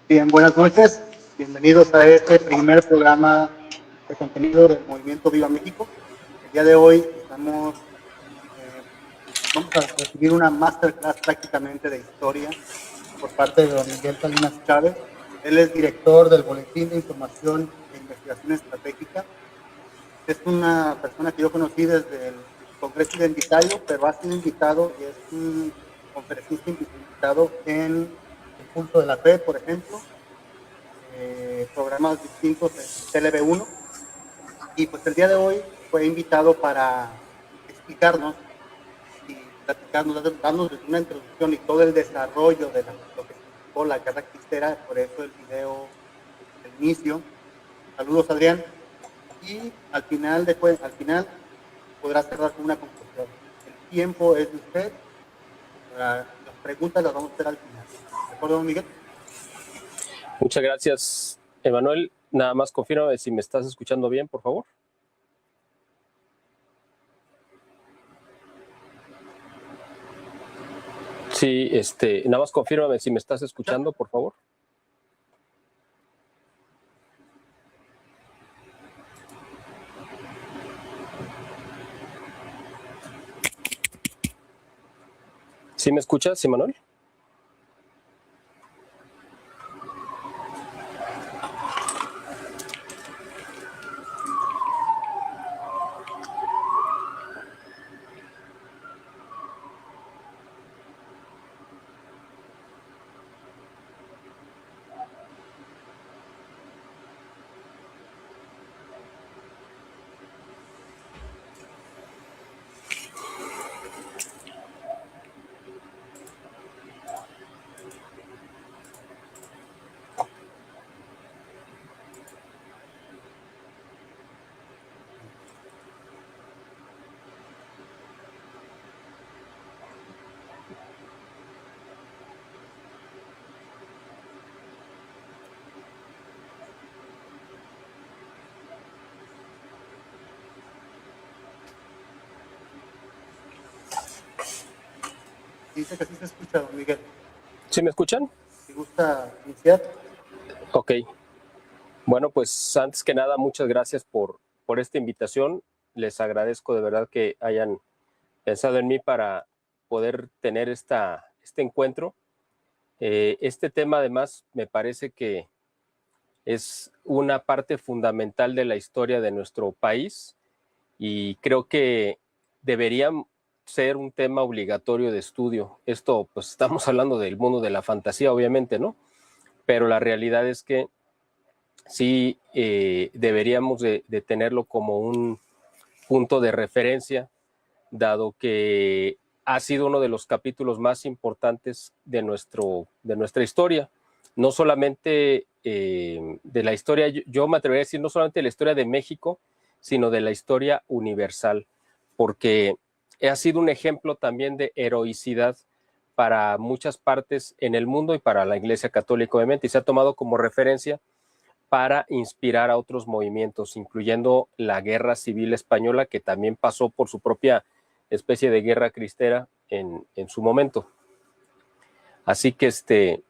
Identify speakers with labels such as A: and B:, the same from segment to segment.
A: Bien, buenas noches. Bienvenidos a este primer programa de contenido del Movimiento Viva México. El día de hoy vamos a recibir una masterclass prácticamente de historia por parte de don Miguel Salinas Chávez. Él es director del Boletín de Información e Investigación Estratégica. Es una persona que yo conocí desde el Congreso Identitario, pero ha sido invitado y es un conferencista invitado en el Pulso de la Red, por ejemplo, programas distintos en TLB1, y pues el día de hoy fue invitado para explicarnos y platicarnos, darnos una introducción y todo el desarrollo de lo que significó la guerra cristera. Por eso el video del inicio. Saludos, Adrián. Y al final podrá cerrar con una conclusión. El tiempo es de usted. Las preguntas las vamos a hacer al final. ¿De acuerdo, Miguel?
B: Muchas gracias, Emanuel. Nada más confírmame si me estás escuchando bien, por favor. Sí, nada más confírmame si me estás escuchando, por favor. ¿Sí me escuchas, Emanuel?
A: Dice que sí se escucha, don Miguel.
B: ¿Sí me escuchan?
A: Si gusta iniciar.
B: Ok. Bueno, pues antes que nada, muchas gracias por esta invitación. Les agradezco de verdad que hayan pensado en mí para poder tener este encuentro. Este tema, además, me parece que es una parte fundamental de la historia de nuestro país y creo que debería ser un tema obligatorio de estudio. Esto, pues estamos hablando del mundo de la fantasía, obviamente, ¿no? Pero la realidad es que sí deberíamos de tenerlo como un punto de referencia, dado que ha sido uno de los capítulos más importantes de nuestra historia. No solamente de la historia, yo me atrevería a decir, no solamente de la historia de México, sino de la historia universal, porque ha sido un ejemplo también de heroicidad para muchas partes en el mundo y para la Iglesia Católica, obviamente, y se ha tomado como referencia para inspirar a otros movimientos, incluyendo la Guerra Civil Española, que también pasó por su propia especie de guerra cristera en su momento. Así que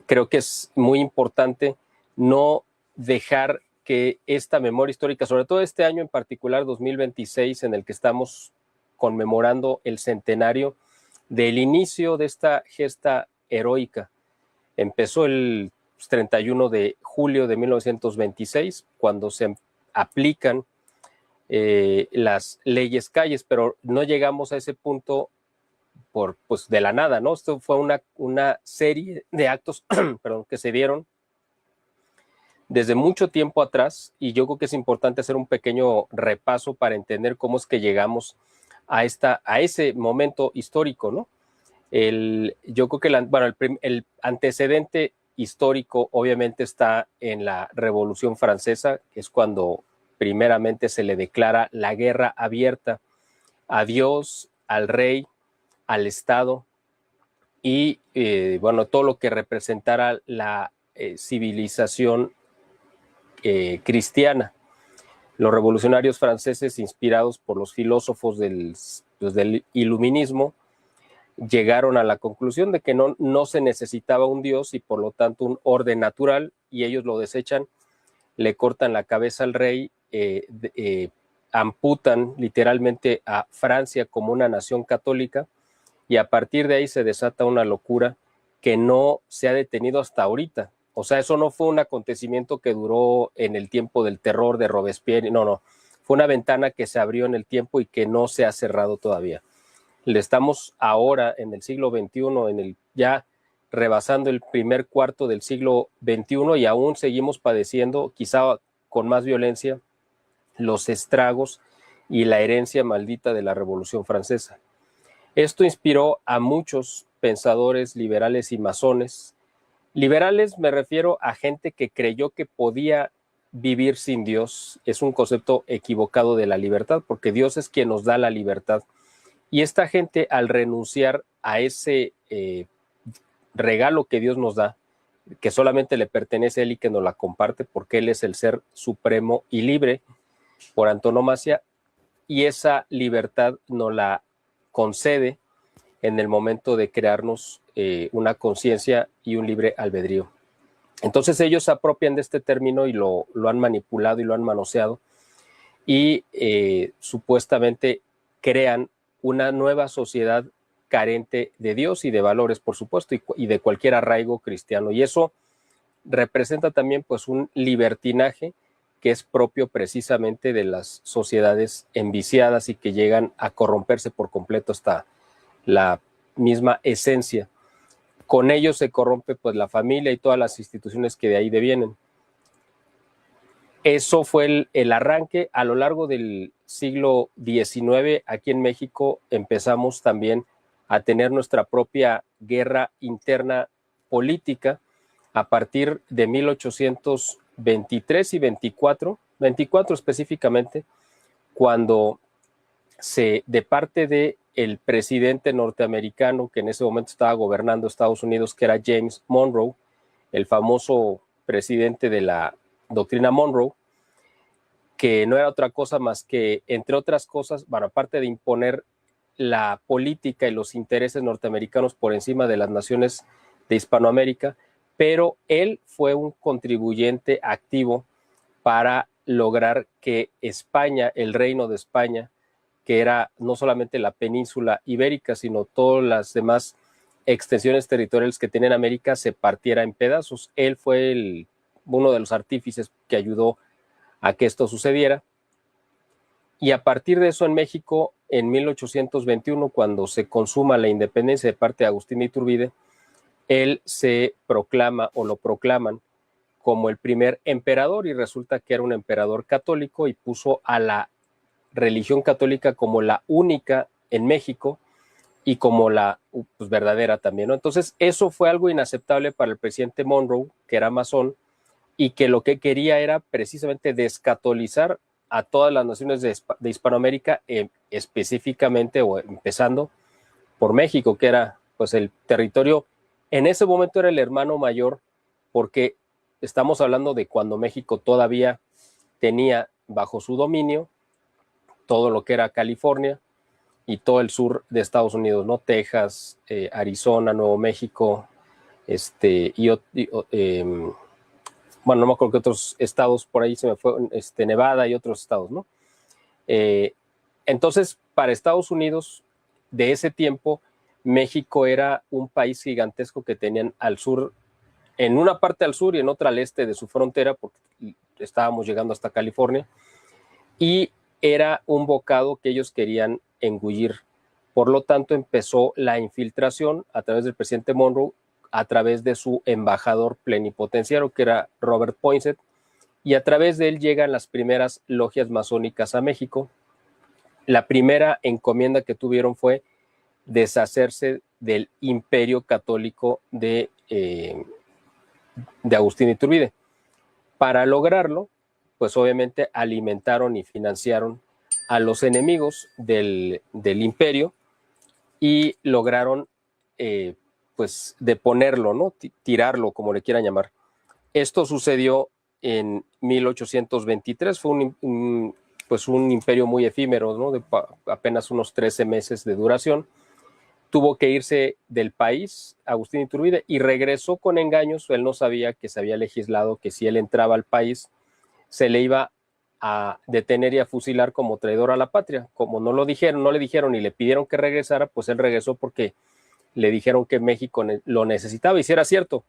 B: creo que es muy importante no dejar que esta memoria histórica, sobre todo este año en particular, 2026, en el que estamos conmemorando el centenario del inicio de esta gesta heroica. Empezó el 31 de julio de 1926, cuando se aplican las leyes Calles, pero no llegamos a ese punto pues de la nada, ¿no? Esto fue una serie de actos perdón, que se dieron desde mucho tiempo atrás, y yo creo que es importante hacer un pequeño repaso para entender cómo es que llegamos a ese momento histórico, ¿no? Yo creo que el antecedente histórico obviamente está en la Revolución Francesa, que es cuando primeramente se le declara la guerra abierta a Dios, al rey, al Estado y todo lo que representara la civilización cristiana. Los revolucionarios franceses, inspirados por los filósofos del iluminismo, llegaron a la conclusión de que no se necesitaba un dios y por lo tanto un orden natural, y ellos lo desechan, le cortan la cabeza al rey, amputan literalmente a Francia como una nación católica, y a partir de ahí se desata una locura que no se ha detenido hasta ahorita. O sea, eso no fue un acontecimiento que duró en el tiempo del terror de Robespierre, no, fue una ventana que se abrió en el tiempo y que no se ha cerrado todavía. Le estamos ahora en el siglo XXI, ya rebasando el primer cuarto del siglo XXI, y aún seguimos padeciendo, quizá con más violencia, los estragos y la herencia maldita de la Revolución Francesa. Esto inspiró a muchos pensadores liberales y masones. Liberales me refiero a gente que creyó que podía vivir sin Dios. Es un concepto equivocado de la libertad, porque Dios es quien nos da la libertad. Y esta gente, al renunciar a ese regalo que Dios nos da, que solamente le pertenece a Él y que nos la comparte, porque Él es el ser supremo y libre por antonomasia, y esa libertad nos la concede en el momento de crearnos una conciencia y un libre albedrío. Entonces ellos se apropian de este término y lo han manipulado y lo han manoseado, y supuestamente crean una nueva sociedad carente de Dios y de valores, por supuesto, y de cualquier arraigo cristiano. Y eso representa también pues un libertinaje que es propio precisamente de las sociedades enviciadas y que llegan a corromperse por completo hasta la misma esencia. Con ello se corrompe pues la familia y todas las instituciones que de ahí devienen. Eso fue el arranque. A lo largo del siglo XIX, aquí en México, empezamos también a tener nuestra propia guerra interna política a partir de 1823 y 24 específicamente, cuando de parte del presidente norteamericano que en ese momento estaba gobernando Estados Unidos, que era James Monroe, el famoso presidente de la doctrina Monroe, que no era otra cosa más que, entre otras cosas, bueno, aparte de imponer la política y los intereses norteamericanos por encima de las naciones de Hispanoamérica, pero él fue un contribuyente activo para lograr que España, el reino de España, que era no solamente la península ibérica, sino todas las demás extensiones territoriales que tenía en América, se partiera en pedazos. Él fue uno de los artífices que ayudó a que esto sucediera. Y a partir de eso en México, en 1821, cuando se consuma la independencia de parte de Agustín de Iturbide, él se proclama o lo proclaman como el primer emperador, y resulta que era un emperador católico y puso a la religión católica como la única en México y como la pues, verdadera también, ¿no? Entonces eso fue algo inaceptable para el presidente Monroe, que era masón, y que lo que quería era precisamente descatolizar a todas las naciones de Hispanoamérica, específicamente o empezando por México, que era pues el territorio, en ese momento era el hermano mayor, porque estamos hablando de cuando México todavía tenía bajo su dominio todo lo que era California y todo el sur de Estados Unidos, ¿no? Texas, Arizona, Nuevo México, bueno, no me acuerdo qué otros estados por ahí se me fue, Nevada y otros estados, ¿no? Entonces, para Estados Unidos, de ese tiempo, México era un país gigantesco que tenían al sur, en una parte al sur y en otra al este de su frontera, porque estábamos llegando hasta California, y era un bocado que ellos querían engullir. Por lo tanto, empezó la infiltración a través del presidente Monroe, a través de su embajador plenipotenciario, que era Robert Poinsett, y a través de él llegan las primeras logias masónicas a México. La primera encomienda que tuvieron fue deshacerse del imperio católico de Agustín de Iturbide. Para lograrlo, pues obviamente alimentaron y financiaron a los enemigos del imperio y lograron pues deponerlo, ¿no? Tirarlo, como le quieran llamar. Esto sucedió en 1823, fue pues un imperio muy efímero, ¿no? De apenas unos 13 meses de duración, tuvo que irse del país, Agustín Iturbide, y regresó con engaños. Él no sabía que se había legislado que si él entraba al país, se le iba a detener y a fusilar como traidor a la patria. Como no le dijeron y le pidieron que regresara, pues él regresó porque le dijeron que México lo necesitaba, y si era cierto,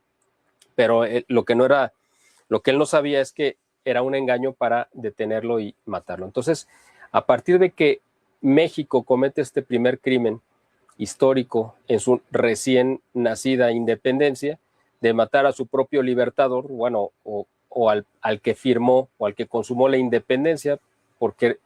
B: pero lo que él no sabía es que era un engaño para detenerlo y matarlo. Entonces, a partir de que México comete este primer crimen histórico en su recién nacida independencia, de matar a su propio libertador, bueno, o al que firmó o al que consumó la independencia, porque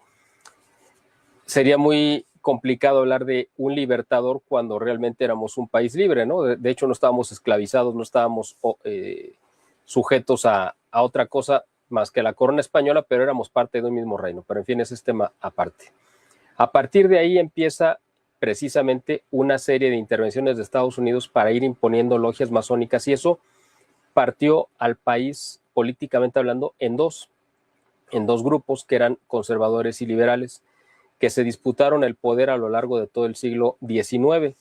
B: sería muy complicado hablar de un libertador cuando realmente éramos un país libre, ¿no? De hecho, no estábamos esclavizados, no estábamos sujetos a otra cosa más que la corona española, pero éramos parte de un mismo reino. Pero en fin, ese es tema aparte. A partir de ahí empieza precisamente una serie de intervenciones de Estados Unidos para ir imponiendo logias masónicas, y eso partió al país, políticamente hablando, en dos grupos que eran conservadores y liberales, que se disputaron el poder a lo largo de todo el siglo XIX,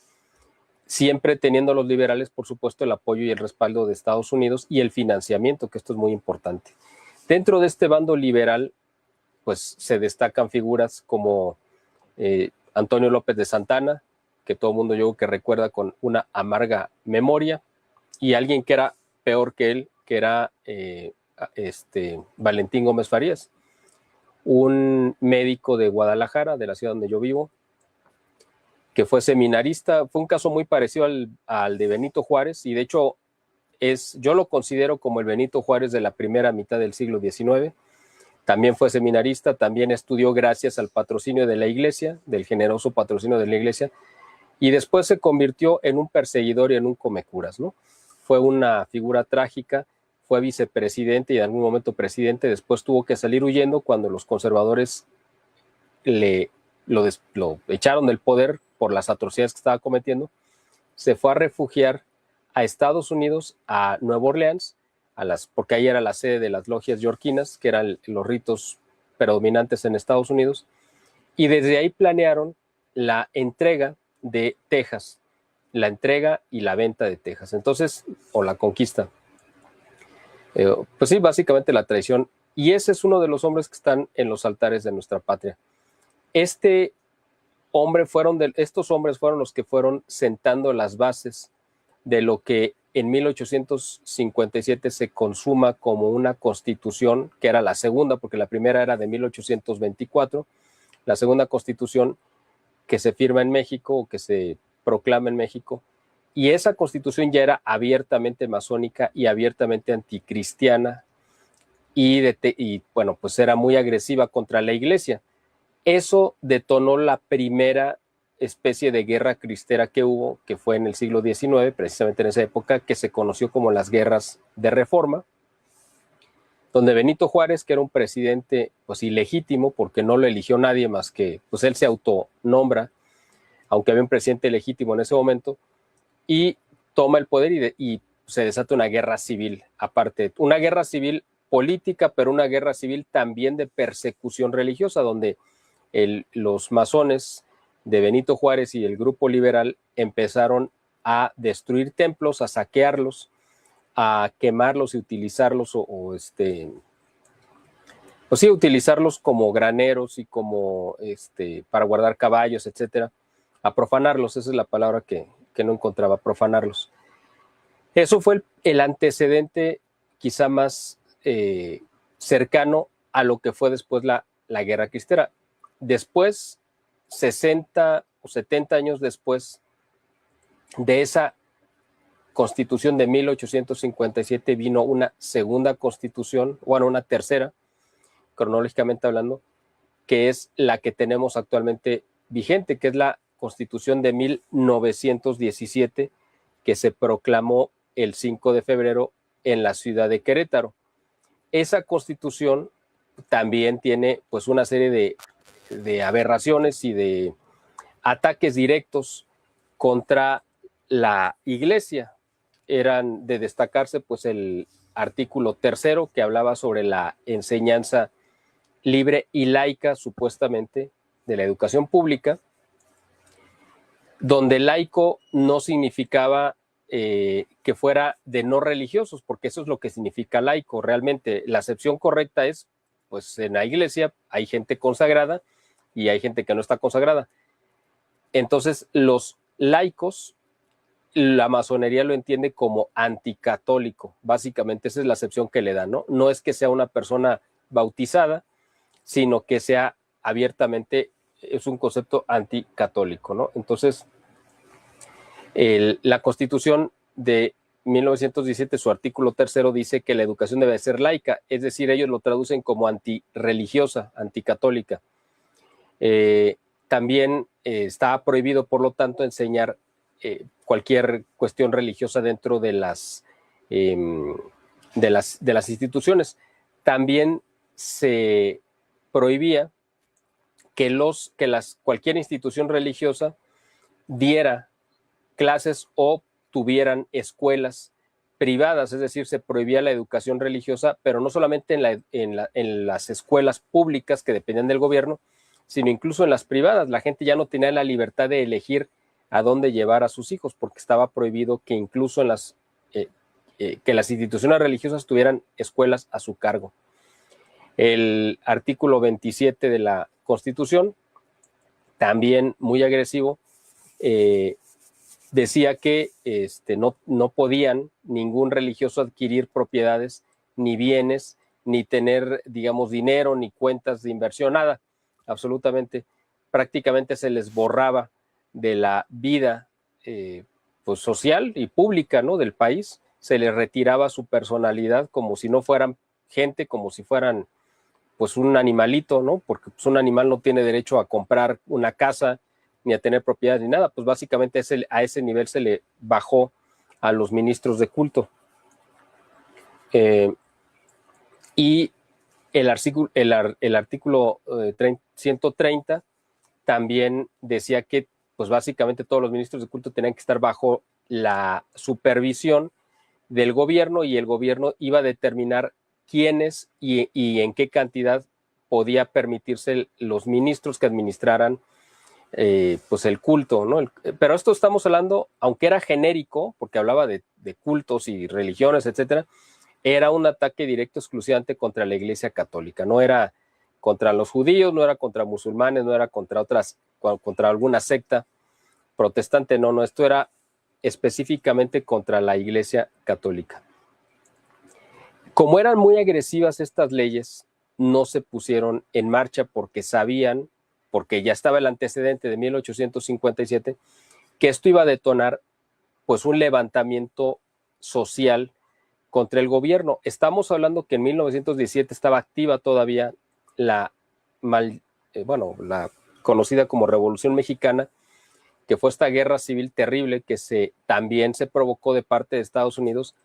B: siempre teniendo los liberales, por supuesto, el apoyo y el respaldo de Estados Unidos y el financiamiento, que esto es muy importante. Dentro de este bando liberal, pues se destacan figuras como Antonio López de Santana, que todo el mundo yo creo que recuerda con una amarga memoria, y alguien que era peor que él, que era Valentín Gómez Farías, un médico de Guadalajara, de la ciudad donde yo vivo, que fue seminarista. Fue un caso muy parecido al de Benito Juárez, y de hecho yo lo considero como el Benito Juárez de la primera mitad del siglo XIX. También fue seminarista, también estudió gracias al patrocinio de la iglesia, del generoso patrocinio de la iglesia, y después se convirtió en un perseguidor y en un comecuras, ¿no? Fue una figura trágica, fue vicepresidente y en algún momento presidente. Después tuvo que salir huyendo cuando los conservadores lo echaron del poder por las atrocidades que estaba cometiendo. Se fue a refugiar a Estados Unidos, a Nueva Orleans, porque ahí era la sede de las logias yorquinas, que eran los ritos predominantes en Estados Unidos, y desde ahí planearon la entrega de Texas, la entrega y la venta de Texas. Entonces, o la conquista. Pues sí, básicamente la traición. Y ese es uno de los hombres que están en los altares de nuestra patria. Estos hombres fueron los que fueron sentando las bases de lo que en 1857 se consuma como una constitución, que era la segunda, porque la primera era de 1824, la segunda constitución que se firma en México o que se proclama en México. Y esa constitución ya era abiertamente masónica y abiertamente anticristiana, y bueno, pues era muy agresiva contra la iglesia. Eso detonó la primera especie de guerra cristera que hubo, que fue en el siglo XIX, precisamente en esa época, que se conoció como las guerras de Reforma, donde Benito Juárez, que era un presidente pues ilegítimo, porque no lo eligió nadie más que, pues él se autonombra, aunque había un presidente legítimo en ese momento, y toma el poder y se desata una guerra civil, aparte, una guerra civil política, pero una guerra civil también de persecución religiosa, donde los masones de Benito Juárez y el grupo liberal empezaron a destruir templos, a saquearlos, a quemarlos y utilizarlos pues sí, utilizarlos como graneros y como para guardar caballos, etcétera, a profanarlos. Esa es la palabra que no encontraba, profanarlos. Eso fue el antecedente quizá más cercano a lo que fue después la guerra cristera. Después, 60 o 70 años después de esa constitución de 1857, vino una segunda constitución, bueno, una tercera, cronológicamente hablando, que es la que tenemos actualmente vigente, que es la constitución de 1917, que se proclamó el 5 de febrero en la ciudad de Querétaro. Esa constitución también tiene pues una serie de aberraciones y de ataques directos contra la iglesia. Eran de destacarse pues el artículo 3, que hablaba sobre la enseñanza libre y laica, supuestamente, de la educación pública, donde laico no significaba que fuera de no religiosos, porque eso es lo que significa laico. Realmente la acepción correcta es, pues en la iglesia hay gente consagrada y hay gente que no está consagrada. Entonces los laicos, la masonería lo entiende como anticatólico. Básicamente esa es la acepción que le da, ¿no? No es que sea una persona bautizada, sino que sea abiertamente, es un concepto anticatólico, ¿no? Entonces, la Constitución de 1917, su artículo 3 dice que la educación debe ser laica, es decir, ellos lo traducen como antirreligiosa, anticatólica. También está prohibido, por lo tanto, enseñar cualquier cuestión religiosa dentro de las instituciones. También se prohibía que cualquier institución religiosa diera clases o tuvieran escuelas privadas, es decir, se prohibía la educación religiosa, pero no solamente en las escuelas públicas que dependían del gobierno, sino incluso en las privadas. La gente ya no tenía la libertad de elegir a dónde llevar a sus hijos, porque estaba prohibido que incluso que las instituciones religiosas tuvieran escuelas a su cargo. El artículo 27 de la Constitución, también muy agresivo, decía que no podían ningún religioso adquirir propiedades, ni bienes, ni tener, digamos, dinero, ni cuentas de inversión, nada, absolutamente. Prácticamente se les borraba de la vida pues, social y pública, ¿no?, del país. Se les retiraba su personalidad como si no fueran gente, como si fueran pues un animalito, ¿no? Porque pues, un animal no tiene derecho a comprar una casa, ni a tener propiedades ni nada, pues básicamente a ese nivel se le bajó a los ministros de culto. Y el artículo 130 también decía que pues básicamente todos los ministros de culto tenían que estar bajo la supervisión del gobierno y el gobierno iba a determinar quiénes y en qué cantidad podía permitirse los ministros que administraran pues el culto, ¿no? Pero esto estamos hablando, aunque era genérico, porque hablaba de cultos y religiones, etcétera, era un ataque directo exclusivamente contra la Iglesia Católica, no era contra los judíos, no era contra musulmanes, no era contra alguna secta protestante, no, esto era específicamente contra la Iglesia Católica. Como eran muy agresivas estas leyes, no se pusieron en marcha porque sabían, porque ya estaba el antecedente de 1857, que esto iba a detonar pues un levantamiento social contra el gobierno. Estamos hablando que en 1917 estaba activa todavía la conocida como Revolución Mexicana, que fue esta guerra civil terrible que también se provocó de parte de Estados Unidos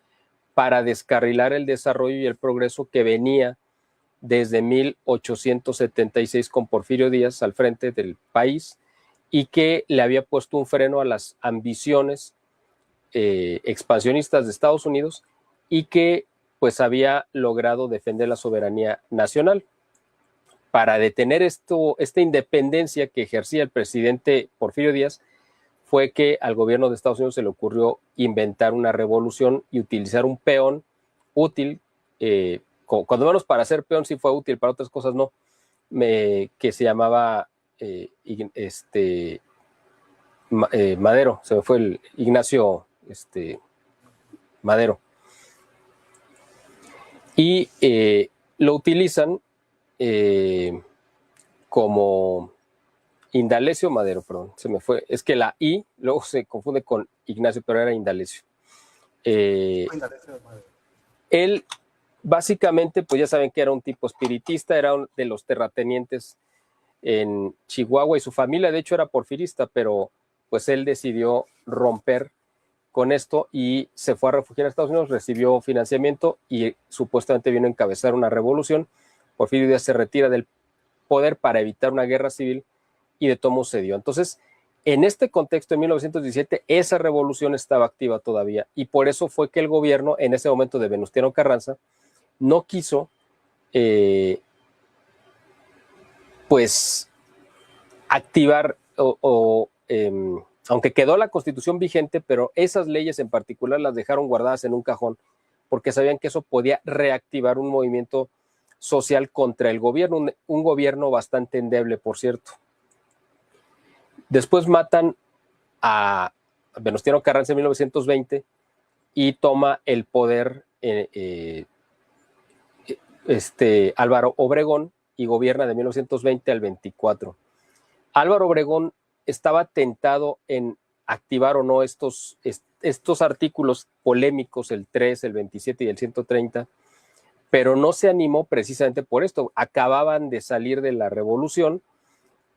B: para descarrilar el desarrollo y el progreso que venía desde 1876 con Porfirio Díaz al frente del país y que le había puesto un freno a las ambiciones expansionistas de Estados Unidos y que pues había logrado defender la soberanía nacional. Para detener esta independencia que ejercía el presidente Porfirio Díaz, fue que al gobierno de Estados Unidos se le ocurrió inventar una revolución y utilizar un peón útil, cuando menos para ser peón sí fue útil, para otras cosas no, que se llamaba Madero, se me fue el Ignacio Madero. Y lo utilizan como Indalecio Madero, perdón, se me fue. Es que la I luego se confunde con Ignacio, pero era Indalecio. Él básicamente, pues ya saben que era un tipo espiritista, era uno de los terratenientes en Chihuahua y su familia de hecho era porfirista, pero pues él decidió romper con esto y se fue a refugiar a Estados Unidos, recibió financiamiento y supuestamente vino a encabezar una revolución. Porfirio Díaz se retira del poder para evitar una guerra civil y de todo se dio. Entonces, en este contexto, en 1917, esa revolución estaba activa todavía y por eso fue que el gobierno, en ese momento de Venustiano Carranza, no quiso pues activar o aunque quedó la Constitución vigente, pero esas leyes en particular las dejaron guardadas en un cajón porque sabían que eso podía reactivar un movimiento social contra el gobierno, un gobierno bastante endeble, por cierto. Después matan a Venustiano Carranza en 1920 y toma el poder Álvaro Obregón y gobierna de 1920 al 24. Álvaro Obregón estaba tentado en activar o no estos artículos polémicos, el 3, el 27 y el 130, pero no se animó precisamente por esto. Acababan de salir de la revolución,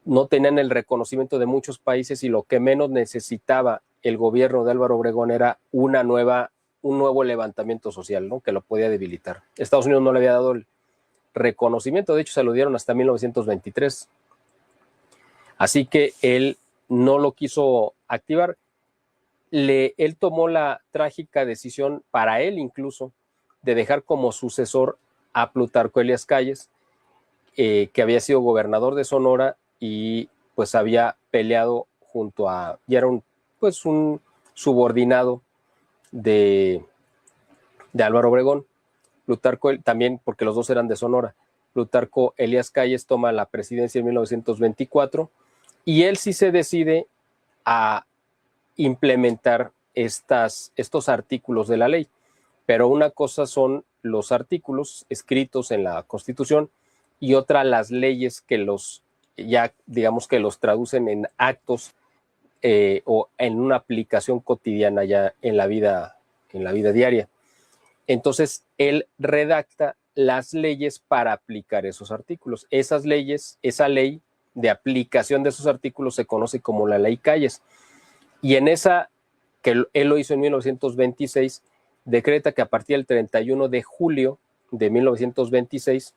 B: no tenían el reconocimiento de muchos países y lo que menos necesitaba el gobierno de Álvaro Obregón era un nuevo levantamiento social, ¿no? Que lo podía debilitar. Estados Unidos no le había dado el reconocimiento, de hecho se lo dieron hasta 1923. Así que él no lo quiso activar. Él tomó la trágica decisión, para él incluso, de dejar como sucesor a Plutarco Elías Calles, que había sido gobernador de Sonora y pues había peleado junto a, y era un subordinado de Álvaro Obregón. Plutarco también, porque los dos eran de Sonora. Plutarco Elías Calles toma la presidencia en 1924 y él sí se decide a implementar estos artículos de la ley. Pero una cosa son los artículos escritos en la Constitución y otra las leyes que los traducen en actos o en una aplicación cotidiana ya en la vida diaria. Entonces, él redacta las leyes para aplicar esos artículos. Esas leyes, esa ley de aplicación de esos artículos se conoce como la Ley Calles. Y en esa, que él lo hizo en 1926, decreta que a partir del 31 de julio de 1926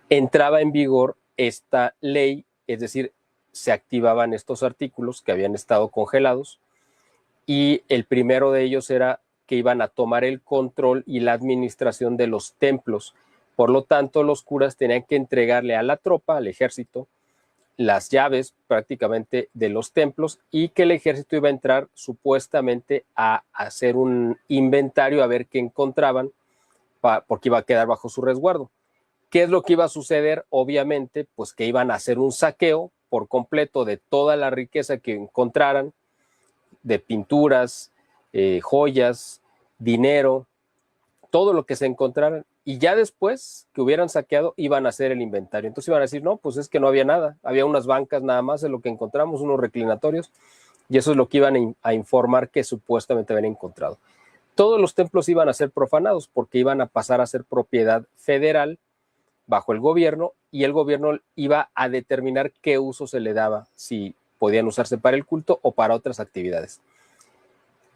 B: entraba en vigor esta ley, es decir, se activaban estos artículos que habían estado congelados y el primero de ellos era que iban a tomar el control y la administración de los templos. Por lo tanto, los curas tenían que entregarle a la tropa, al ejército, las llaves prácticamente de los templos y que el ejército iba a entrar supuestamente a hacer un inventario a ver qué encontraban porque iba a quedar bajo su resguardo. ¿Qué es lo que iba a suceder? Obviamente, pues que iban a hacer un saqueo por completo de toda la riqueza que encontraran, de pinturas, joyas, dinero, todo lo que se encontraran, y ya después que hubieran saqueado iban a hacer el inventario. Entonces iban a decir, no, pues es que no había nada, había unas bancas nada más de lo que encontramos, unos reclinatorios, y eso es lo que iban a informar que supuestamente habían encontrado. Todos los templos iban a ser profanados porque iban a pasar a ser propiedad federal bajo el gobierno, y el gobierno iba a determinar qué uso se le daba, si podían usarse para el culto o para otras actividades.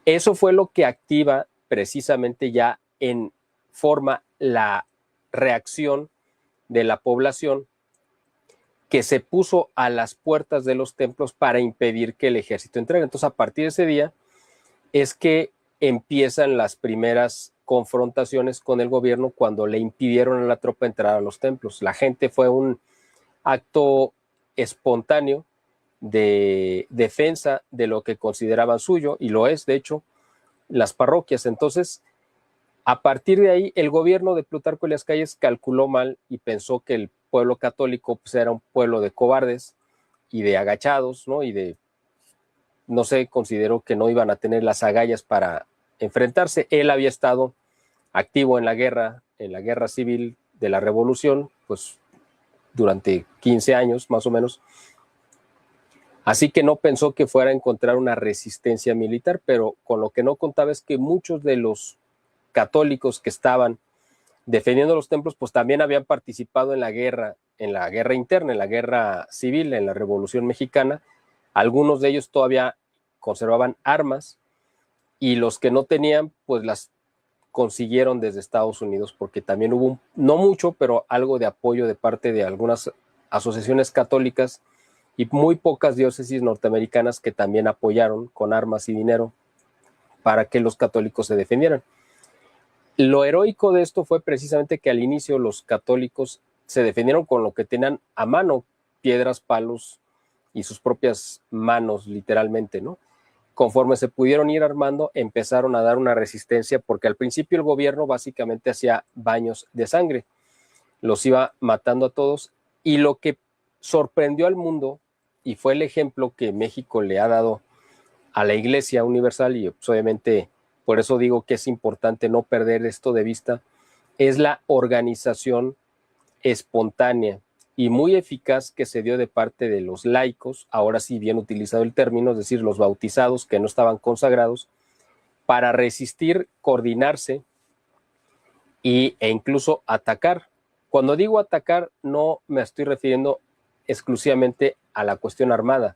B: Eso fue lo que activa precisamente ya en forma la reacción de la población que se puso a las puertas de los templos para impedir que el ejército entrara. Entonces, a partir de ese día es que empiezan las primeras confrontaciones con el gobierno cuando le impidieron a la tropa entrar a los templos. La gente fue un acto espontáneo de defensa de lo que consideraban suyo, y lo es, de hecho, las parroquias. Entonces, a partir de ahí, el gobierno de Plutarco Elías Calles calculó mal y pensó que el pueblo católico pues, era un pueblo de cobardes y de agachados, ¿no? Y no sé, consideró que no iban a tener las agallas para enfrentarse. Él había estado activo en la guerra civil de la Revolución, pues durante 15 años más o menos. Así que no pensó que fuera a encontrar una resistencia militar, pero con lo que no contaba es que muchos de los católicos que estaban defendiendo los templos, pues también habían participado en la guerra interna, en la guerra civil, en la Revolución Mexicana. Algunos de ellos todavía conservaban armas y los que no tenían, pues las consiguieron desde Estados Unidos, porque también hubo, no mucho, pero algo de apoyo de parte de algunas asociaciones católicas y muy pocas diócesis norteamericanas que también apoyaron con armas y dinero para que los católicos se defendieran. Lo heroico de esto fue precisamente que al inicio los católicos se defendieron con lo que tenían a mano, piedras, palos, y sus propias manos, literalmente, ¿no? Conforme se pudieron ir armando, empezaron a dar una resistencia, porque al principio el gobierno básicamente hacía baños de sangre, los iba matando a todos, y lo que sorprendió al mundo, y fue el ejemplo que México le ha dado a la Iglesia Universal, y pues, obviamente por eso digo que es importante no perder esto de vista, es la organización espontánea y muy eficaz que se dio de parte de los laicos, ahora sí bien utilizado el término, es decir, los bautizados que no estaban consagrados, para resistir, coordinarse e incluso atacar. Cuando digo atacar, no me estoy refiriendo exclusivamente a la cuestión armada,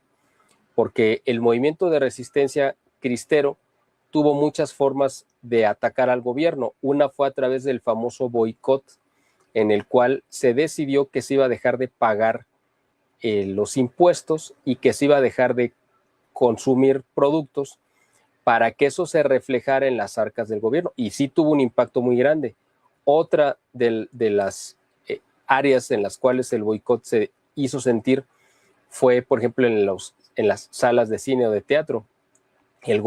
B: porque el movimiento de resistencia cristero tuvo muchas formas de atacar al gobierno. Una fue a través del famoso boicot, en el cual se decidió que se iba a dejar de pagar los impuestos y que se iba a dejar de consumir productos para que eso se reflejara en las arcas del gobierno. Y sí tuvo un impacto muy grande. Otra de las áreas en las cuales el boicot se hizo sentir fue, por ejemplo, en las salas de cine o de teatro. El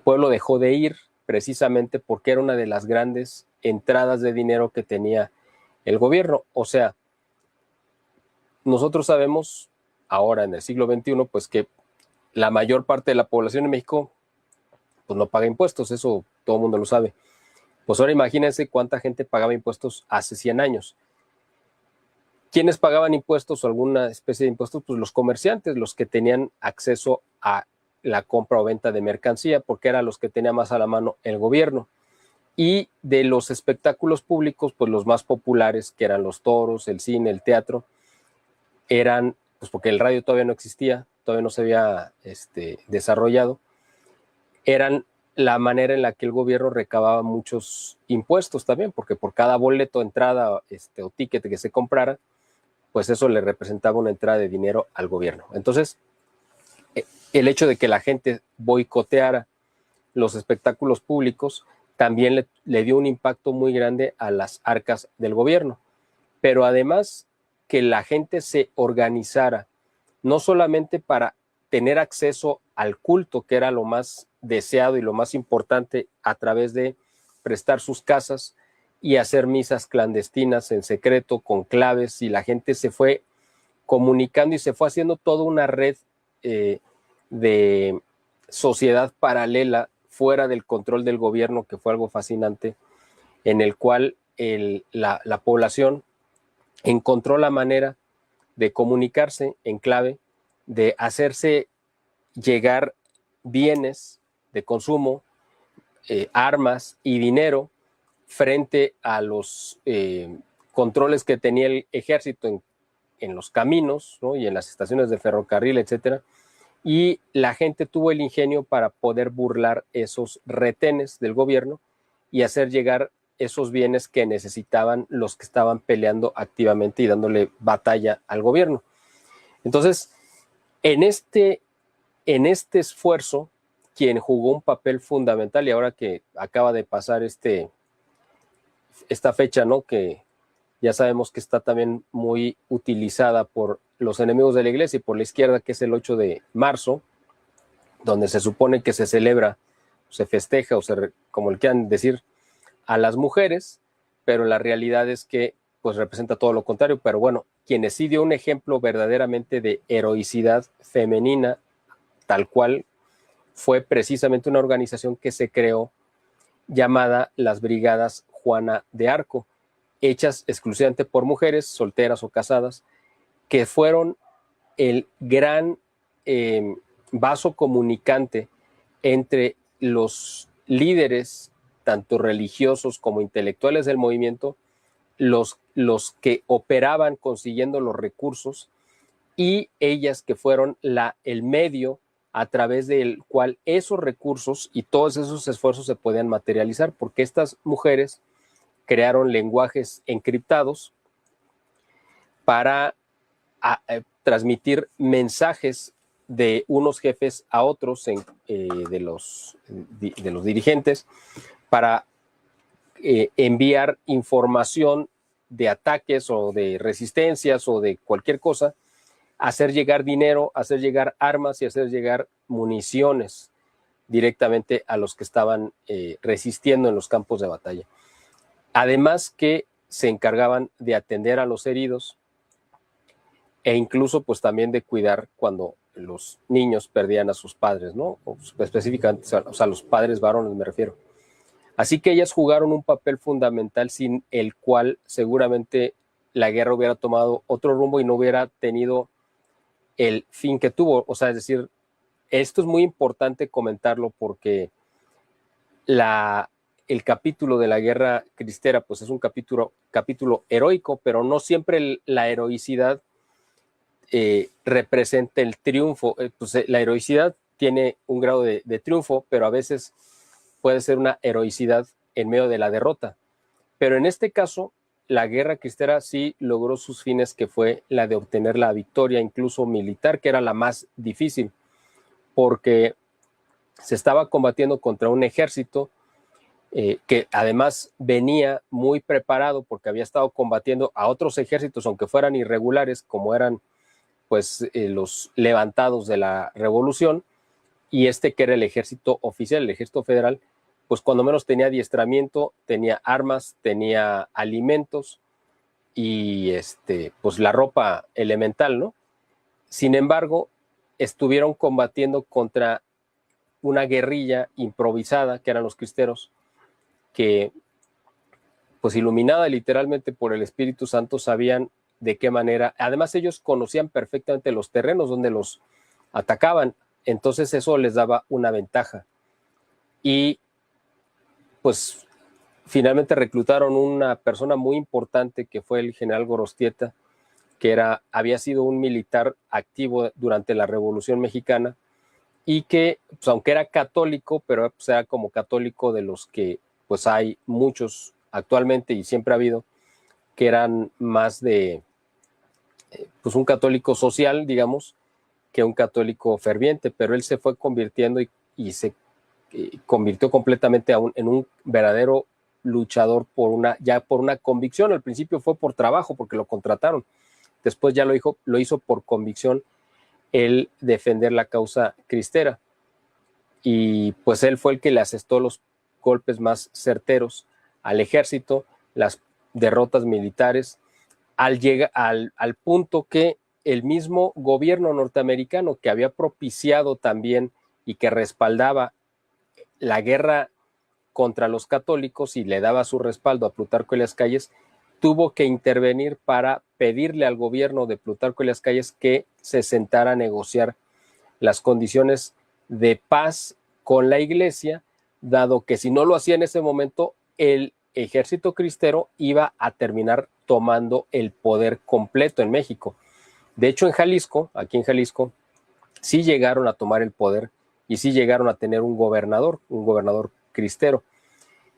B: pueblo dejó de ir precisamente porque era una de las grandes entradas de dinero que tenía el gobierno. O sea, nosotros sabemos ahora en el siglo XXI, pues que la mayor parte de la población en México pues no paga impuestos, eso todo el mundo lo sabe. Pues ahora imagínense cuánta gente pagaba impuestos hace 100 años. ¿Quiénes pagaban impuestos o alguna especie de impuestos? Pues los comerciantes, los que tenían acceso a la compra o venta de mercancía, porque eran los que tenía más a la mano el gobierno. Y de los espectáculos públicos, pues los más populares, que eran los toros, el cine, el teatro, eran, pues porque el radio todavía no existía, todavía no se había desarrollado, eran la manera en la que el gobierno recababa muchos impuestos también, porque por cada boleto, entrada o ticket que se comprara, pues eso le representaba una entrada de dinero al gobierno. Entonces, el hecho de que la gente boicoteara los espectáculos públicos también le dio un impacto muy grande a las arcas del gobierno. Pero además que la gente se organizara, no solamente para tener acceso al culto, que era lo más deseado y lo más importante, a través de prestar sus casas y hacer misas clandestinas en secreto con claves, y la gente se fue comunicando y se fue haciendo toda una red de sociedad paralela fuera del control del gobierno, que fue algo fascinante, en el cual la población encontró la manera de comunicarse en clave, de hacerse llegar bienes de consumo, armas y dinero frente a los controles que tenía el ejército en los caminos, ¿no? Y en las estaciones de ferrocarril, etcétera. Y la gente tuvo el ingenio para poder burlar esos retenes del gobierno y hacer llegar esos bienes que necesitaban los que estaban peleando activamente y dándole batalla al gobierno. Entonces, en este esfuerzo, quien jugó un papel fundamental, y ahora que acaba de pasar esta fecha, ¿no?, que ya sabemos que está también muy utilizada por los enemigos de la iglesia y por la izquierda, que es el 8 de marzo, donde se supone que se celebra, se festeja, o como le quieran decir, a las mujeres, pero la realidad es que pues representa todo lo contrario. Pero bueno, quienes sí dio un ejemplo verdaderamente de heroicidad femenina, tal cual, fue precisamente una organización que se creó llamada las Brigadas Juana de Arco, hechas exclusivamente por mujeres solteras o casadas, que fueron el gran vaso comunicante entre los líderes, tanto religiosos como intelectuales del movimiento, los que operaban consiguiendo los recursos, y ellas que fueron el medio a través del cual esos recursos y todos esos esfuerzos se podían materializar, porque estas mujeres crearon lenguajes encriptados para transmitir mensajes de unos jefes a otros de los dirigentes, para enviar información de ataques o de resistencias o de cualquier cosa, hacer llegar dinero, hacer llegar armas y hacer llegar municiones directamente a los que estaban resistiendo en los campos de batalla. Además que se encargaban de atender a los heridos e incluso pues también de cuidar cuando los niños perdían a sus padres, ¿no? O específicamente, o sea, los padres varones me refiero. Así que ellas jugaron un papel fundamental sin el cual seguramente la guerra hubiera tomado otro rumbo y no hubiera tenido el fin que tuvo. O sea, es decir, esto es muy importante comentarlo porque el capítulo de la guerra cristera pues es un capítulo heroico, pero no siempre la heroicidad representa el triunfo. Pues, la heroicidad tiene un grado de triunfo, pero a veces puede ser una heroicidad en medio de la derrota. Pero en este caso, la guerra cristera sí logró sus fines, que fue la de obtener la victoria, incluso militar, que era la más difícil, porque se estaba combatiendo contra un ejército que además venía muy preparado porque había estado combatiendo a otros ejércitos, aunque fueran irregulares, como eran pues los levantados de la revolución, y que era el ejército oficial, el ejército federal, pues cuando menos tenía adiestramiento, tenía armas, tenía alimentos y pues la ropa elemental, ¿no? Sin embargo, estuvieron combatiendo contra una guerrilla improvisada, que eran los cristeros, que pues iluminada literalmente por el Espíritu Santo, sabían de qué manera, además ellos conocían perfectamente los terrenos donde los atacaban, entonces eso les daba una ventaja. Y pues finalmente reclutaron una persona muy importante que fue el general Gorostieta, que había sido un militar activo durante la Revolución Mexicana y que, pues, aunque era católico, pero pues, era como católico de los que pues hay muchos actualmente y siempre ha habido, que eran más de pues un católico social, digamos, que un católico ferviente, pero él se fue convirtiendo y se convirtió completamente en un verdadero luchador por una convicción. Al principio fue por trabajo, porque lo contrataron. Después ya lo hizo por convicción, el defender la causa cristera. Y pues él fue el que le asestó los golpes más certeros al ejército, las derrotas militares, al punto que el mismo gobierno norteamericano, que había propiciado también y que respaldaba la guerra contra los católicos y le daba su respaldo a Plutarco Elías Calles, tuvo que intervenir para pedirle al gobierno de Plutarco Elías Calles que se sentara a negociar las condiciones de paz con la iglesia, dado que si no lo hacía en ese momento, el ejército cristero iba a terminar tomando el poder completo en México. De hecho, aquí en Jalisco, sí llegaron a tomar el poder y sí llegaron a tener un gobernador cristero.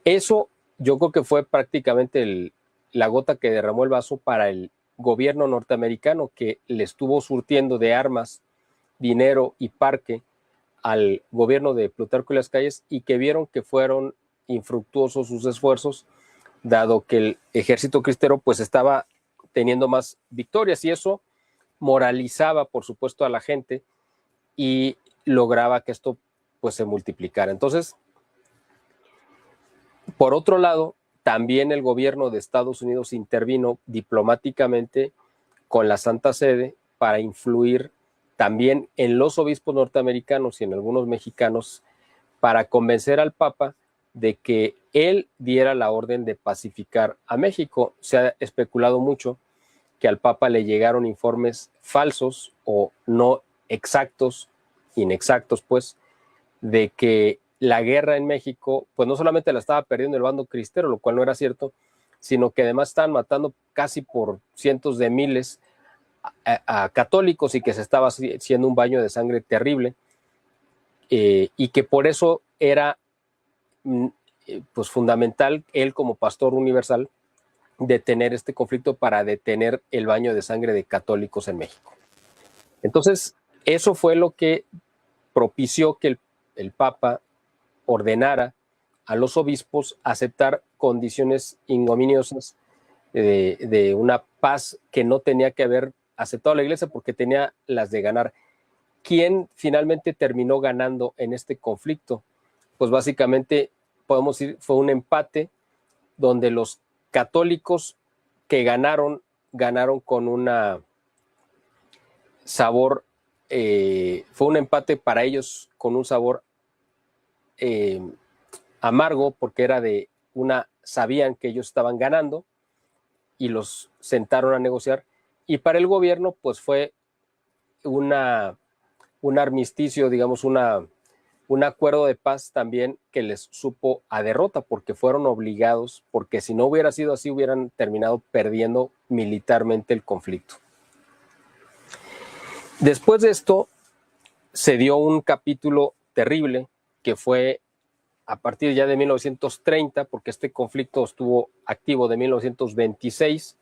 B: Eso yo creo que fue prácticamente la gota que derramó el vaso para el gobierno norteamericano, que le estuvo surtiendo de armas, dinero y parque al gobierno de Plutarco Elías Calles, y que vieron que fueron infructuosos sus esfuerzos, dado que el ejército cristero pues estaba teniendo más victorias, y eso moralizaba por supuesto a la gente y lograba que esto pues se multiplicara. Entonces, por otro lado, también el gobierno de Estados Unidos intervino diplomáticamente con la Santa Sede para influir también en los obispos norteamericanos y en algunos mexicanos, para convencer al Papa de que él diera la orden de pacificar a México. Se ha especulado mucho que al Papa le llegaron informes falsos o no exactos, inexactos pues, de que la guerra en México pues no solamente la estaba perdiendo el bando cristero, lo cual no era cierto, sino que además estaban matando casi por cientos de miles a católicos, y que se estaba haciendo un baño de sangre terrible, y que por eso era pues fundamental él, como pastor universal, detener este conflicto para detener el baño de sangre de católicos en México. Entonces, eso fue lo que propició que el Papa ordenara a los obispos aceptar condiciones ignominiosas de una paz que no tenía que ver aceptado la iglesia porque tenía las de ganar. ¿Quién finalmente terminó ganando en este conflicto? Pues básicamente podemos decir fue un empate donde los católicos que ganaron con una sabor, fue un empate para ellos con un sabor amargo, porque era sabían que ellos estaban ganando y los sentaron a negociar, y para el gobierno pues fue un armisticio, digamos, un acuerdo de paz también que les supo a derrota, porque fueron obligados, porque si no hubiera sido así hubieran terminado perdiendo militarmente el conflicto. Después de esto se dio un capítulo terrible que fue a partir ya de 1930, porque este conflicto estuvo activo de 1926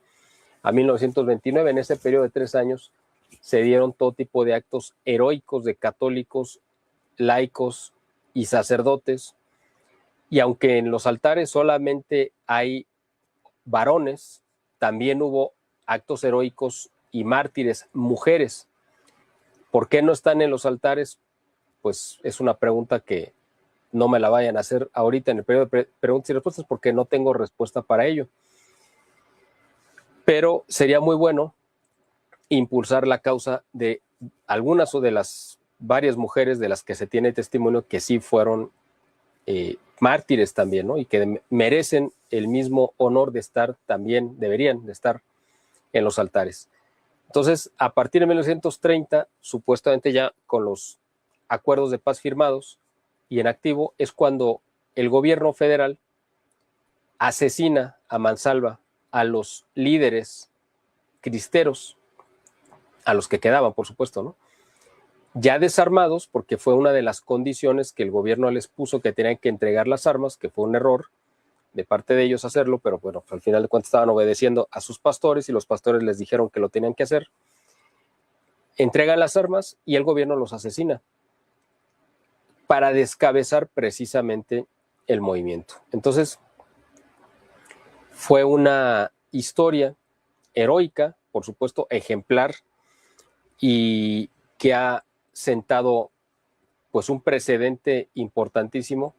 B: a 1929. En ese periodo de 3 años se dieron todo tipo de actos heroicos de católicos, laicos y sacerdotes, y aunque en los altares solamente hay varones, también hubo actos heroicos y mártires mujeres. ¿Por qué no están en los altares? Pues es una pregunta que no me la vayan a hacer ahorita en el periodo de preguntas y respuestas, porque no tengo respuesta para ello. Pero sería muy bueno impulsar la causa de algunas o de las varias mujeres de las que se tiene testimonio que sí fueron mártires también, ¿no? Y que merecen el mismo honor de estar también, deberían de estar en los altares. Entonces, a partir de 1930, supuestamente ya con los acuerdos de paz firmados y en activo, es cuando el gobierno federal asesina a mansalva a los líderes cristeros, a los que quedaban, por supuesto, ¿no? Ya desarmados, porque fue una de las condiciones que el gobierno les puso, que tenían que entregar las armas, que fue un error de parte de ellos hacerlo, pero bueno, al final de cuentas estaban obedeciendo a sus pastores y los pastores les dijeron que lo tenían que hacer. Entregan las armas y el gobierno los asesina para descabezar precisamente el movimiento. Entonces, fue una historia heroica, por supuesto, ejemplar, y que ha sentado pues un precedente importantísimo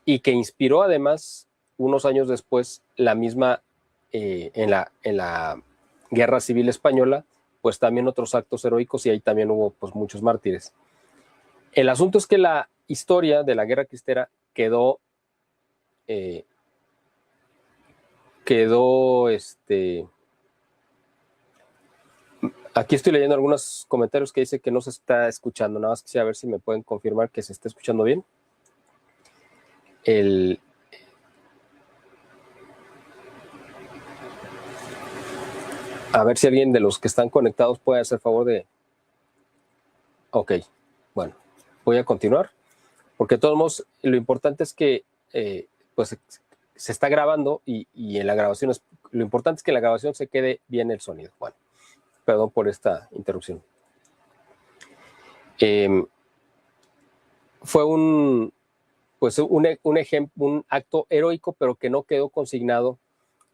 B: y que inspiró además unos años después la misma en la Guerra Civil Española, pues también otros actos heroicos, y ahí también hubo pues muchos mártires. El asunto es que la historia de la Guerra Cristera quedó aquí estoy leyendo algunos comentarios que dice que no se está escuchando, nada más quisiera ver si me pueden confirmar que se está escuchando bien. A ver si alguien de los que están conectados puede hacer favor de... Ok, bueno, voy a continuar, porque de todos modos lo importante es que pues se está grabando y en la grabación lo importante es que en la grabación se quede bien el sonido. Bueno, perdón por esta interrupción. Fue un acto heroico, pero que no quedó consignado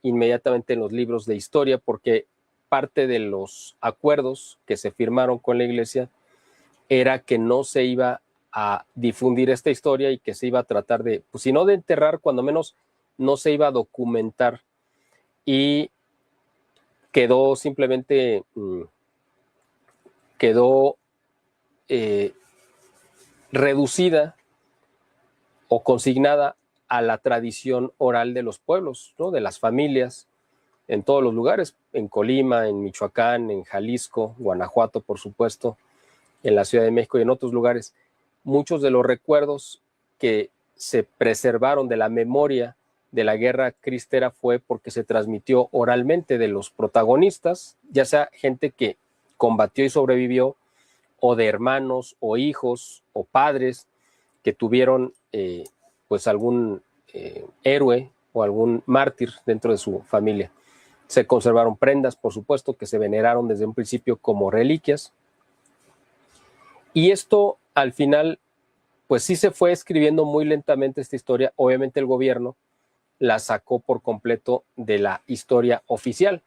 B: inmediatamente en los libros de historia, porque parte de los acuerdos que se firmaron con la iglesia era que no se iba a difundir esta historia y que se iba a tratar de, pues si no de enterrar, cuando menos no se iba a documentar, y quedó simplemente, reducida o consignada a la tradición oral de los pueblos, ¿no? De las familias, en todos los lugares, en Colima, en Michoacán, en Jalisco, Guanajuato, por supuesto, en la Ciudad de México y en otros lugares. Muchos de los recuerdos que se preservaron de la memoria de la Guerra Cristera fue porque se transmitió oralmente de los protagonistas, ya sea gente que combatió y sobrevivió, o de hermanos o hijos o padres que tuvieron pues algún héroe o algún mártir dentro de su familia. Se conservaron prendas, por supuesto, que se veneraron desde un principio como reliquias. Y esto al final, pues sí se fue escribiendo muy lentamente esta historia. Obviamente el gobierno la sacó por completo de la historia oficial.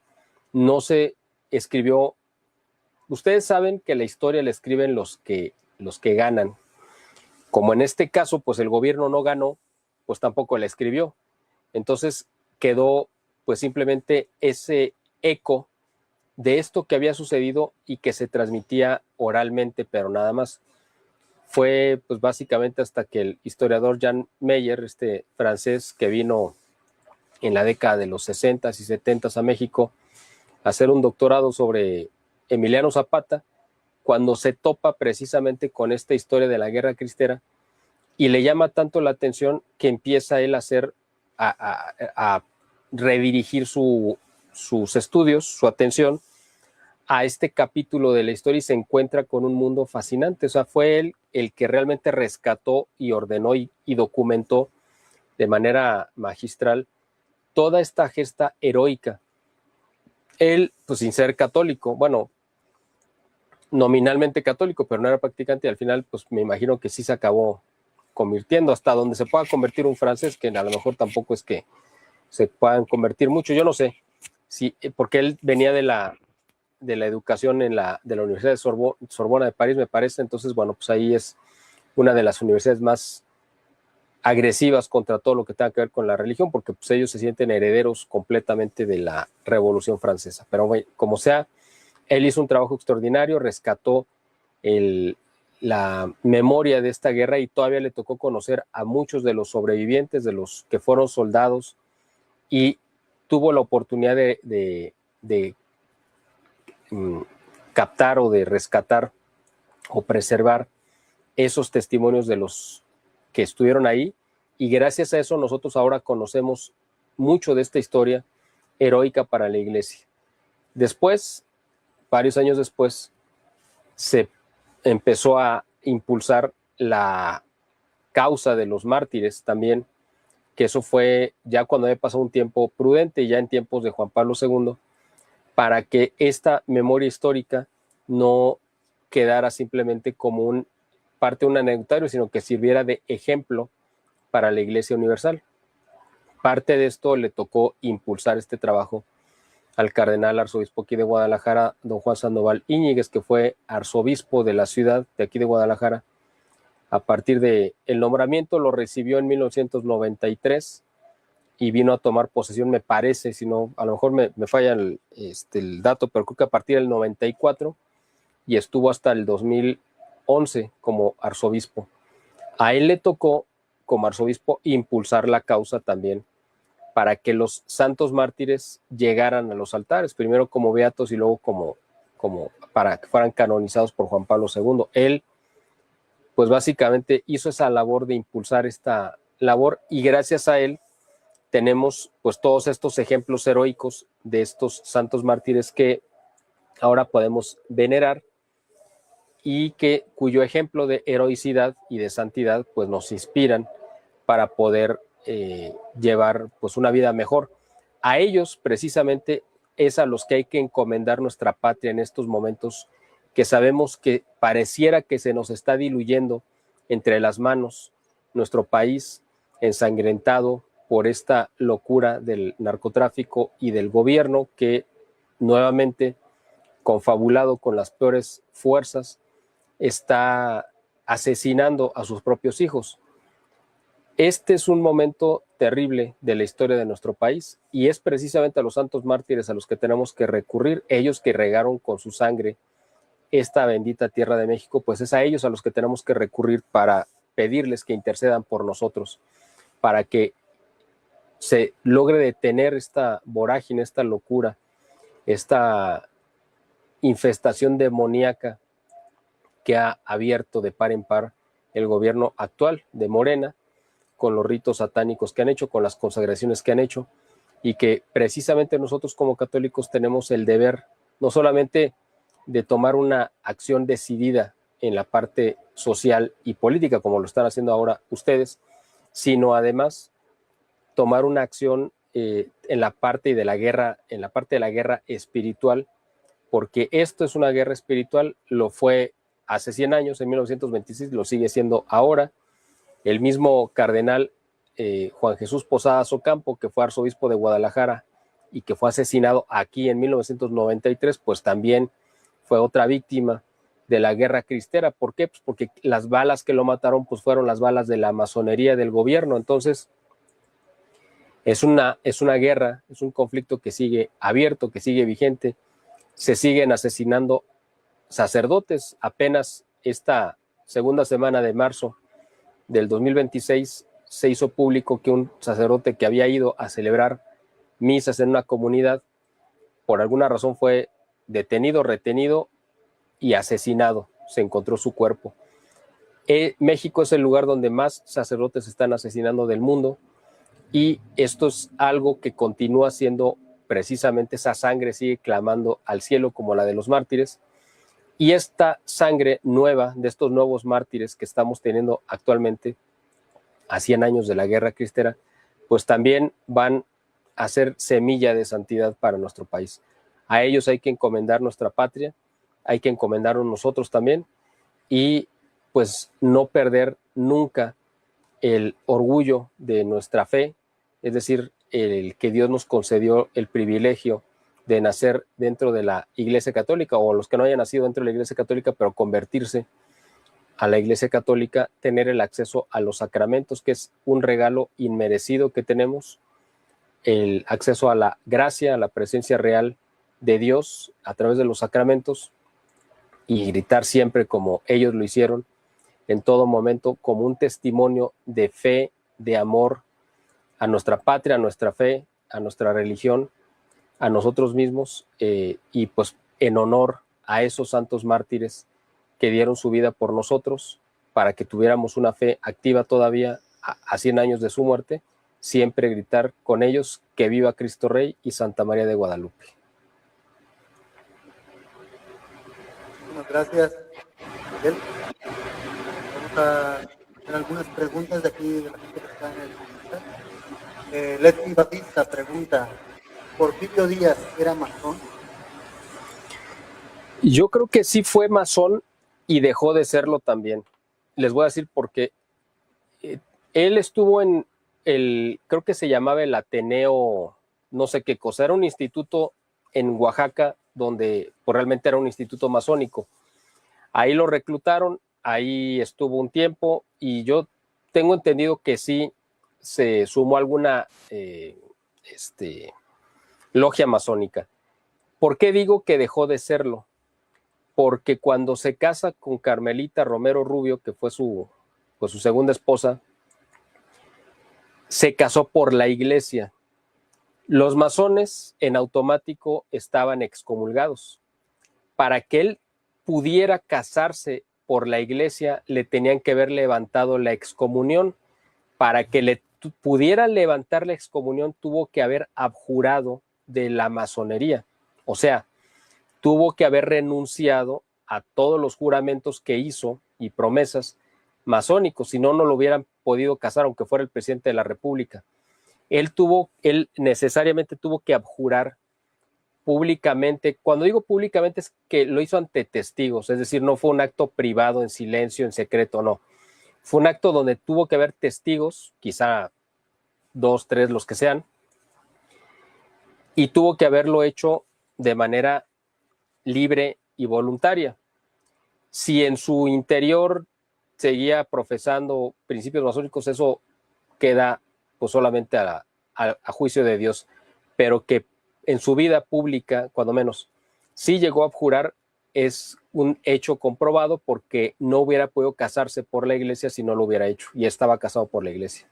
B: No se escribió ustedes saben que la historia la escriben los que ganan. Como en este caso, pues el gobierno no ganó, pues tampoco la escribió. Entonces quedó pues simplemente ese eco de esto que había sucedido y que se transmitía oralmente, pero nada más. Fue pues básicamente hasta que el historiador Jan Meyer, este francés que vino en la década de los 60s y 70s a México a hacer un doctorado sobre Emiliano Zapata, cuando se topa precisamente con esta historia de la guerra cristera y le llama tanto la atención que empieza él a redirigir sus estudios, su atención a este capítulo de la historia y se encuentra con un mundo fascinante. O sea, fue él el que realmente rescató y ordenó y documentó de manera magistral toda esta gesta heroica. Él, pues sin ser católico, bueno, nominalmente católico, pero no era practicante y al final, pues me imagino que sí se acabó convirtiendo hasta donde se pueda convertir un francés, que a lo mejor tampoco es que se puedan convertir mucho, yo no sé, sí, porque él venía de la educación de la Universidad de Sorbona de París, me parece, entonces, bueno, pues ahí es una de las universidades más agresivas contra todo lo que tenga que ver con la religión, porque pues ellos se sienten herederos completamente de la Revolución Francesa. Pero bueno, como sea, él hizo un trabajo extraordinario, rescató la memoria de esta guerra y todavía le tocó conocer a muchos de los sobrevivientes, de los que fueron soldados, y tuvo la oportunidad de captar o de rescatar o preservar esos testimonios de los que estuvieron ahí, y gracias a eso nosotros ahora conocemos mucho de esta historia heroica para la iglesia. Después, varios años después, se empezó a impulsar la causa de los mártires también, que eso fue ya cuando había pasado un tiempo prudente, ya en tiempos de Juan Pablo II, para que esta memoria histórica no quedara simplemente como parte de un anecdotario, sino que sirviera de ejemplo para la Iglesia Universal. Parte de esto le tocó impulsar este trabajo al cardenal arzobispo aquí de Guadalajara, don Juan Sandoval Íñiguez, que fue arzobispo de la ciudad de aquí de Guadalajara. A partir del nombramiento lo recibió en 1993 y vino a tomar posesión, me parece, si no, a lo mejor me falla el dato, pero creo que a partir del 94 y estuvo hasta el 2011 como arzobispo. A él le tocó, como arzobispo, impulsar la causa también para que los santos mártires llegaran a los altares, primero como beatos y luego como para que fueran canonizados por Juan Pablo II. Él, pues básicamente hizo esa labor de impulsar esta labor y gracias a él tenemos pues todos estos ejemplos heroicos de estos santos mártires que ahora podemos venerar y cuyo ejemplo de heroicidad y de santidad pues nos inspiran para poder llevar pues una vida mejor. A ellos precisamente es a los que hay que encomendar nuestra patria en estos momentos que sabemos que pareciera que se nos está diluyendo entre las manos nuestro país ensangrentado por esta locura del narcotráfico y del gobierno que nuevamente, confabulado con las peores fuerzas, está asesinando a sus propios hijos. Este es un momento terrible de la historia de nuestro país y es precisamente a los santos mártires a los que tenemos que recurrir, ellos que regaron con su sangre esta bendita tierra de México, pues es a ellos a los que tenemos que recurrir para pedirles que intercedan por nosotros, para que se logre detener esta vorágine, esta locura, esta infestación demoníaca que ha abierto de par en par el gobierno actual de Morena, con los ritos satánicos que han hecho, con las consagraciones que han hecho, y que precisamente nosotros como católicos tenemos el deber no solamente de tomar una acción decidida en la parte social y política, como lo están haciendo ahora ustedes, sino además tomar una acción en la parte de la guerra, en la parte de la guerra espiritual, porque esto es una guerra espiritual, lo fue hace 100 años, en 1926, lo sigue siendo ahora. El mismo cardenal Juan Jesús Posadas Ocampo, que fue arzobispo de Guadalajara y que fue asesinado aquí en 1993, pues también fue otra víctima de la guerra cristera. ¿Por qué? Pues porque las balas que lo mataron pues fueron las balas de la masonería del gobierno. Entonces es una guerra, es un conflicto que sigue abierto, que sigue vigente. Se siguen asesinando sacerdotes. Apenas esta segunda semana de marzo del 2026 se hizo público que un sacerdote que había ido a celebrar misas en una comunidad, por alguna razón fue detenido, retenido y asesinado. Se encontró su cuerpo. México es el lugar donde más sacerdotes están asesinando del mundo, y esto es algo que continúa siendo, precisamente esa sangre sigue clamando al cielo como la de los mártires, y esta sangre nueva de estos nuevos mártires que estamos teniendo actualmente a 100 años de la guerra cristera, pues también van a ser semilla de santidad para nuestro país. A ellos hay que encomendar nuestra patria, hay que encomendarnos nosotros también, y pues no perder nunca el orgullo de nuestra fe, es decir, el que Dios nos concedió el privilegio de nacer dentro de la Iglesia Católica, o los que no hayan nacido dentro de la Iglesia Católica, pero convertirse a la Iglesia Católica, tener el acceso a los sacramentos, que es un regalo inmerecido que tenemos, el acceso a la gracia, a la presencia real de Dios a través de los sacramentos, y gritar siempre como ellos lo hicieron, en todo momento, como un testimonio de fe, de amor a nuestra patria, a nuestra fe, a nuestra religión, a nosotros mismos, y pues en honor a esos santos mártires que dieron su vida por nosotros, para que tuviéramos una fe activa todavía a 100 años de su muerte, siempre gritar con ellos que viva Cristo Rey y Santa María de Guadalupe.
A: Muchas gracias, Miguel. Vamos a hacer algunas preguntas de aquí de la gente que está en el chat. Leti Batista pregunta, ¿Porfirio Díaz era masón?
B: Yo creo que sí fue masón y dejó de serlo también. Les voy a decir por qué. Él estuvo en creo que se llamaba el Ateneo, no sé qué cosa, era un instituto en Oaxaca donde pues, realmente era un instituto masónico. Ahí lo reclutaron, ahí estuvo un tiempo, y yo tengo entendido que sí se sumó a alguna logia masónica. ¿Por qué digo que dejó de serlo? Porque cuando se casa con Carmelita Romero Rubio, que fue su segunda esposa, se casó por la iglesia. Los masones en automático estaban excomulgados. Para que él pudiera casarse por la iglesia, le tenían que haber levantado la excomunión. Para que le pudiera levantar la excomunión, tuvo que haber abjurado de la masonería. O sea, tuvo que haber renunciado a todos los juramentos que hizo y promesas masónicos, si no, no lo hubieran podido casar, aunque fuera el presidente de la República. Él necesariamente tuvo que abjurar públicamente. Cuando digo públicamente es que lo hizo ante testigos, es decir, no fue un acto privado, en silencio, en secreto, no. Fue un acto donde tuvo que haber testigos, quizá 2, 3, los que sean, y tuvo que haberlo hecho de manera libre y voluntaria. Si en su interior seguía profesando principios masónicos, eso queda pues solamente a juicio de Dios, pero que en su vida pública, cuando menos, sí llegó a abjurar, es un hecho comprobado, porque no hubiera podido casarse por la iglesia si no lo hubiera hecho, y estaba casado por la iglesia.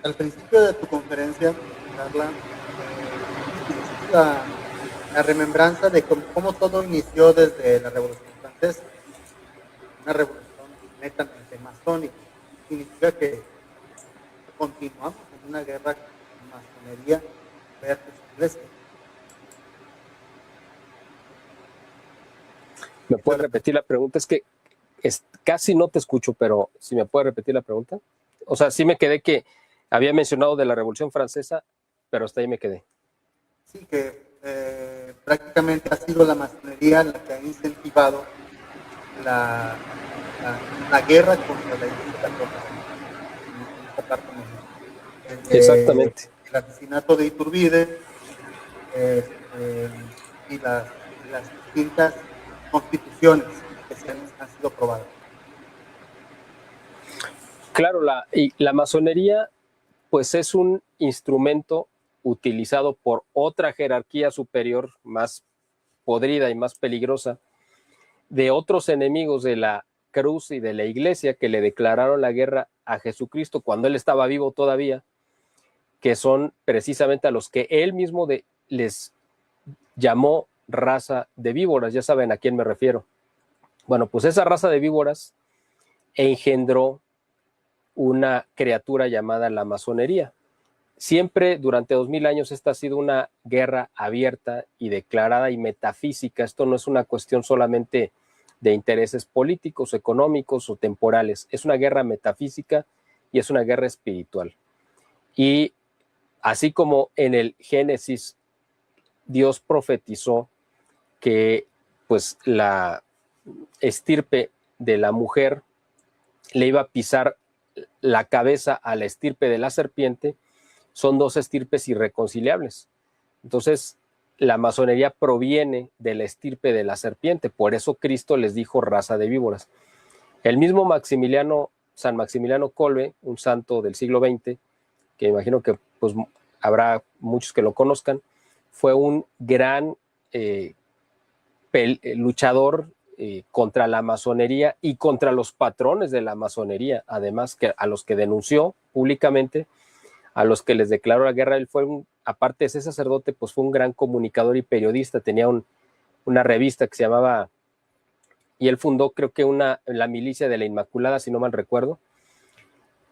A: Al principio de tu conferencia, Carla, la remembranza de cómo todo inició desde la Revolución Francesa, una revolución netamente masónica. Significa que continuamos en una guerra con masonería versus iglesia.
B: ¿Me puedes repetir la pregunta? Es que casi no te escucho, pero si me puedes repetir la pregunta. O sea, sí me quedé que había mencionado de la Revolución Francesa, pero hasta ahí me quedé.
A: Sí, que prácticamente ha sido la masonería la que ha incentivado la guerra contra la Iglesia Católica en esta parte de México.
B: Exactamente.
A: El asesinato de Iturbide, y las distintas constituciones que han sido aprobadas.
B: Claro, la masonería pues es un instrumento utilizado por otra jerarquía superior más podrida y más peligrosa de otros enemigos de la cruz y de la iglesia que le declararon la guerra a Jesucristo cuando él estaba vivo todavía, que son precisamente a los que él mismo les llamó raza de víboras. Ya saben a quién me refiero. Bueno, pues esa raza de víboras engendró una criatura llamada la masonería. Siempre durante 2000 años esta ha sido una guerra abierta y declarada y metafísica. Esto no es una cuestión solamente de intereses políticos, económicos o temporales. Es una guerra metafísica y es una guerra espiritual. Y así como en el Génesis Dios profetizó que pues la estirpe de la mujer le iba a pisar la cabeza a la estirpe de la serpiente, son dos estirpes irreconciliables. Entonces, la masonería proviene de la estirpe de la serpiente, por eso Cristo les dijo raza de víboras. El mismo San Maximiliano Kolbe, un santo del siglo XX, que imagino que pues, habrá muchos que lo conozcan, fue un gran luchador contra la masonería y contra los patrones de la masonería, además que a los que denunció públicamente, a los que les declaró la guerra. Él fue, aparte de ser sacerdote, pues fue un gran comunicador y periodista, tenía una revista que se llamaba, y él fundó creo que la Milicia de la Inmaculada, si no mal recuerdo,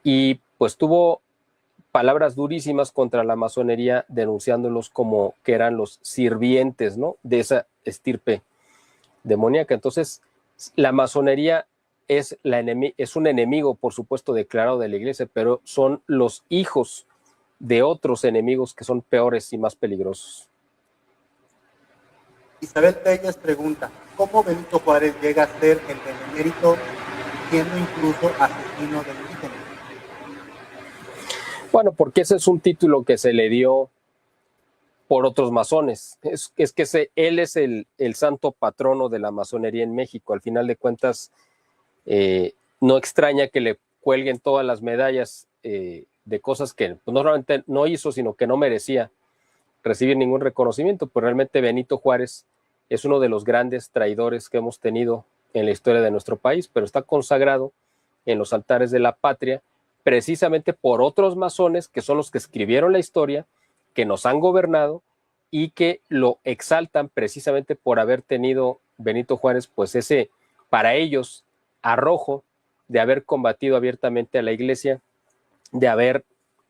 B: y pues tuvo palabras durísimas contra la masonería, denunciándolos como que eran los sirvientes, ¿no?, de esa estirpe demoníaca. Entonces, la masonería es un enemigo, por supuesto, declarado de la iglesia, pero son los hijos de otros enemigos que son peores y más peligrosos.
A: Isabel Telles pregunta, ¿cómo Benito Juárez llega a ser el benemérito siendo incluso asesino de indígenas?
B: Bueno, porque ese es un título que se le dio por otros masones. Es que él es el santo patrono de la masonería en México. Al final de cuentas, no extraña que le cuelguen todas las medallas de cosas que pues, no solamente no hizo, sino que no merecía recibir ningún reconocimiento. Pues realmente Benito Juárez es uno de los grandes traidores que hemos tenido en la historia de nuestro país, pero está consagrado en los altares de la patria precisamente por otros masones que son los que escribieron la historia, que nos han gobernado y que lo exaltan precisamente por haber tenido Benito Juárez, pues ese, para ellos, arrojo de haber combatido abiertamente a la iglesia, de haber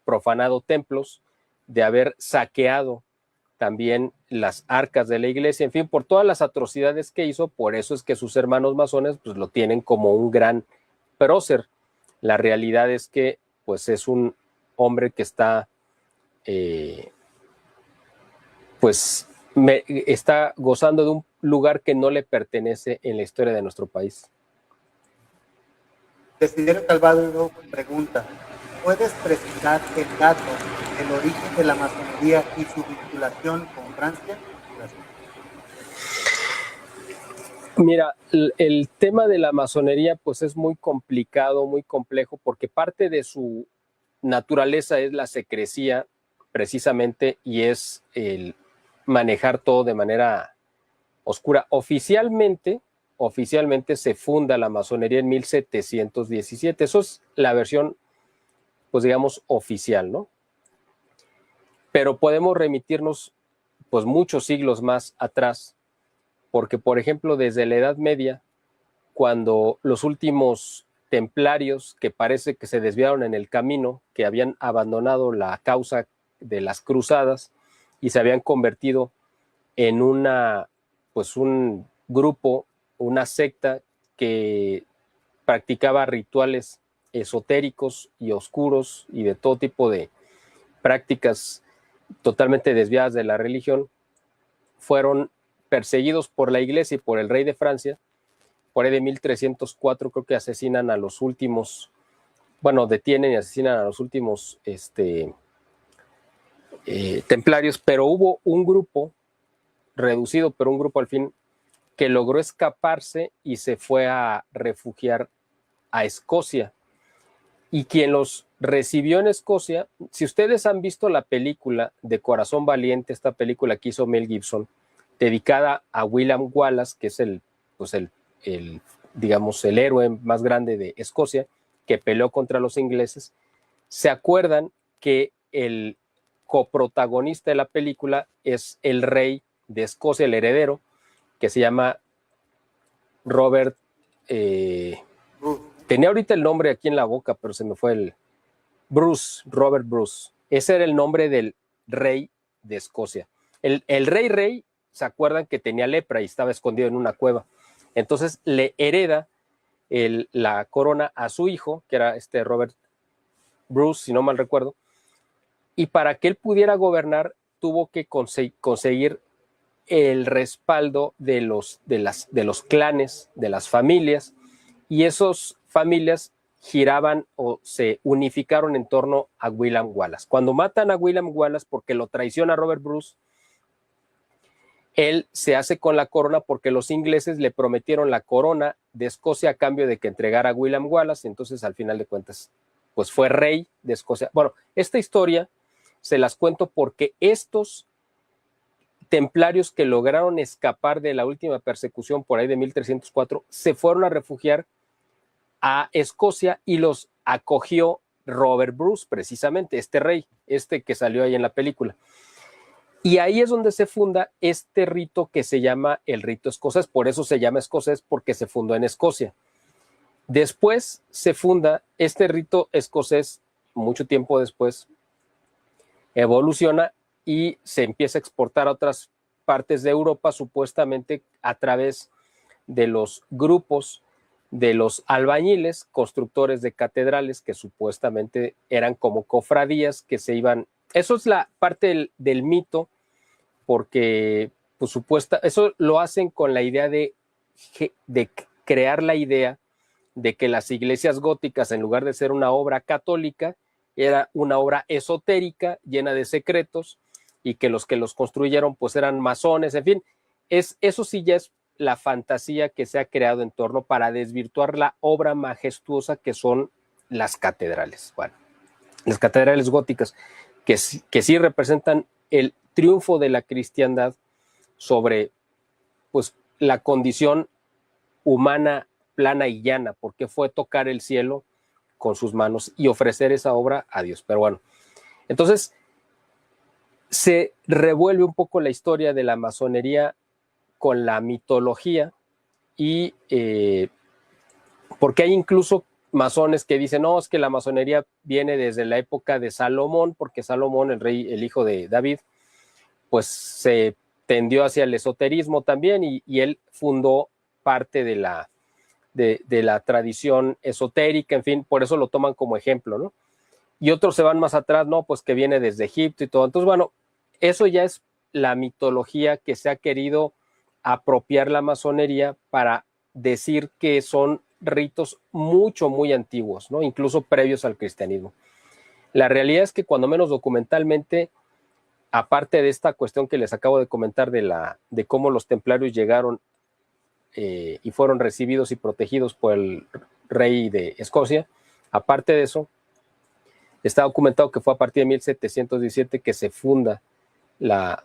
B: profanado templos, de haber saqueado también las arcas de la iglesia, en fin, por todas las atrocidades que hizo. Por eso es que sus hermanos masones pues lo tienen como un gran prócer. La realidad es que pues es un hombre que está está gozando de un lugar que no le pertenece en la historia de nuestro país.
A: Desiderio Calvado pregunta, ¿puedes precisar el dato, el origen de la masonería y su vinculación con Francia? Gracias.
B: Mira, el tema de la masonería pues es muy complicado, muy complejo, porque parte de su naturaleza es la secrecía precisamente y es el manejar todo de manera oscura. Oficialmente se funda la masonería en 1717. Eso es la versión, pues digamos, oficial, ¿no? Pero podemos remitirnos pues muchos siglos más atrás, porque, por ejemplo, desde la Edad Media, cuando los últimos templarios que parece que se desviaron en el camino, que habían abandonado la causa de las cruzadas y se habían convertido en un grupo, una secta que practicaba rituales esotéricos y oscuros y de todo tipo de prácticas totalmente desviadas de la religión, fueron perseguidos por la iglesia y por el rey de Francia. Por ahí de 1304 creo que asesinan a los últimos, detienen y asesinan a los últimos templarios, pero hubo un grupo reducido, pero un grupo al fin que logró escaparse y se fue a refugiar a Escocia. Y quien los recibió en Escocia, si ustedes han visto la película de Corazón Valiente, esta película que hizo Mel Gibson, dedicada a William Wallace, que es digamos, el héroe más grande de Escocia, que peleó contra los ingleses, se acuerdan que el coprotagonista de la película es el rey de Escocia, el heredero, que se llama Robert, tenía ahorita el nombre aquí en la boca, pero se me fue Robert Bruce. Ese era el nombre del rey de Escocia. El rey, ¿se acuerdan que tenía lepra y estaba escondido en una cueva? Entonces le hereda la corona a su hijo, que era Robert Bruce, si no mal recuerdo, y para que él pudiera gobernar tuvo que conseguir el respaldo de los clanes, de las familias, y esas familias giraban o se unificaron en torno a William Wallace. Cuando matan a William Wallace porque lo traiciona Robert Bruce, él se hace con la corona porque los ingleses le prometieron la corona de Escocia a cambio de que entregara a William Wallace, entonces al final de cuentas pues fue rey de Escocia. Bueno, esta historia se las cuento porque estos templarios que lograron escapar de la última persecución por ahí de 1304 se fueron a refugiar a Escocia y los acogió Robert Bruce, precisamente, este rey, que salió ahí en la película. Y ahí es donde se funda este rito que se llama el rito escocés, por eso se llama escocés, porque se fundó en Escocia. Después se funda este rito escocés, mucho tiempo después, evoluciona y se empieza a exportar a otras partes de Europa, supuestamente a través de los grupos de los albañiles, constructores de catedrales, que supuestamente eran como cofradías que se iban. Eso es la parte del mito, porque pues eso lo hacen con la idea de crear la idea de que las iglesias góticas, en lugar de ser una obra católica, era una obra esotérica, llena de secretos, y que los construyeron pues eran masones, en fin, eso sí ya es la fantasía que se ha creado en torno para desvirtuar la obra majestuosa que son las catedrales. Bueno, las catedrales góticas, que sí representan el triunfo de la cristiandad sobre pues la condición humana plana y llana, porque fue tocar el cielo con sus manos y ofrecer esa obra a Dios. Pero bueno, entonces se revuelve un poco la historia de la masonería con la mitología y porque hay incluso masones que dicen, no, es que la masonería viene desde la época de Salomón, porque Salomón, el hijo de David, pues se tendió hacia el esoterismo también y él fundó parte de la tradición esotérica, en fin, por eso lo toman como ejemplo, ¿no? Y otros se van más atrás, no, pues que viene desde Egipto y todo. Entonces, bueno, eso ya es la mitología que se ha querido apropiar la masonería para decir que son ritos muy antiguos, ¿no? Incluso previos al cristianismo. La realidad es que cuando menos documentalmente, aparte de esta cuestión que les acabo de comentar de cómo los templarios llegaron y fueron recibidos y protegidos por el rey de Escocia, aparte de eso, está documentado que fue a partir de 1717 que se funda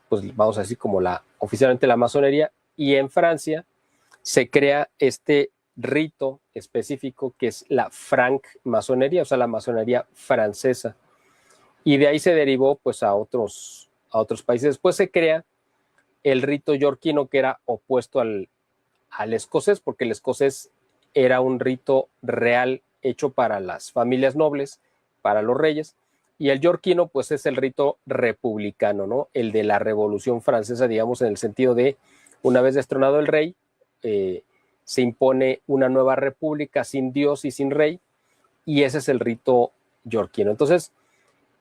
B: pues vamos a decir como oficialmente la masonería, y en Francia se crea este rito específico que es la francmasonería, o sea, la masonería francesa, y de ahí se derivó pues a otros países. Después se crea el rito yorquino, que era opuesto al escocés, porque el escocés era un rito real hecho para las familias nobles, para los reyes, y el yorquino pues es el rito republicano, ¿no? El de la Revolución Francesa, digamos, en el sentido de una vez destronado el rey, se impone una nueva república sin Dios y sin rey, y ese es el rito yorquino. Entonces,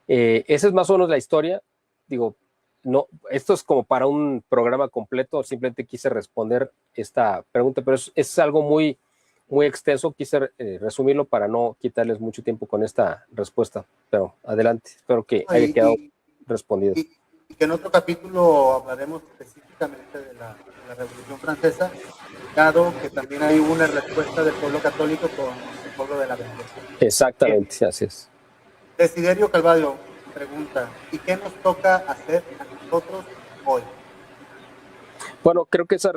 B: esa es más o menos la historia. Digo, no, esto es como para un programa completo, simplemente quise responder esta pregunta, pero es algo muy extenso, quise resumirlo para no quitarles mucho tiempo con esta respuesta, pero adelante, espero que haya quedado respondido.
A: y que en otro capítulo hablaremos específicamente de la Revolución Francesa, dado que también hay una respuesta del pueblo católico con el pueblo de la Vendetta.
B: Exactamente, así es.
A: Desiderio Calvario pregunta, ¿y qué nos toca hacer a nosotros hoy?
B: Bueno, creo que esa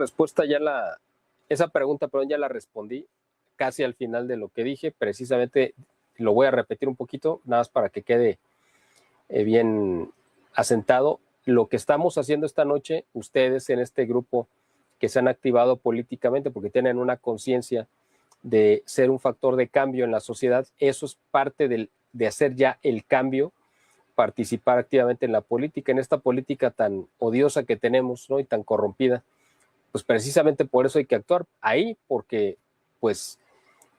B: pregunta, ya la respondí casi al final de lo que dije. Precisamente lo voy a repetir un poquito, nada más para que quede bien asentado. Lo que estamos haciendo esta noche, ustedes en este grupo que se han activado políticamente porque tienen una conciencia de ser un factor de cambio en la sociedad, eso es parte de hacer ya el cambio, participar activamente en la política, en esta política tan odiosa que tenemos, ¿no? Y tan corrompida. Pues precisamente por eso hay que actuar ahí, porque pues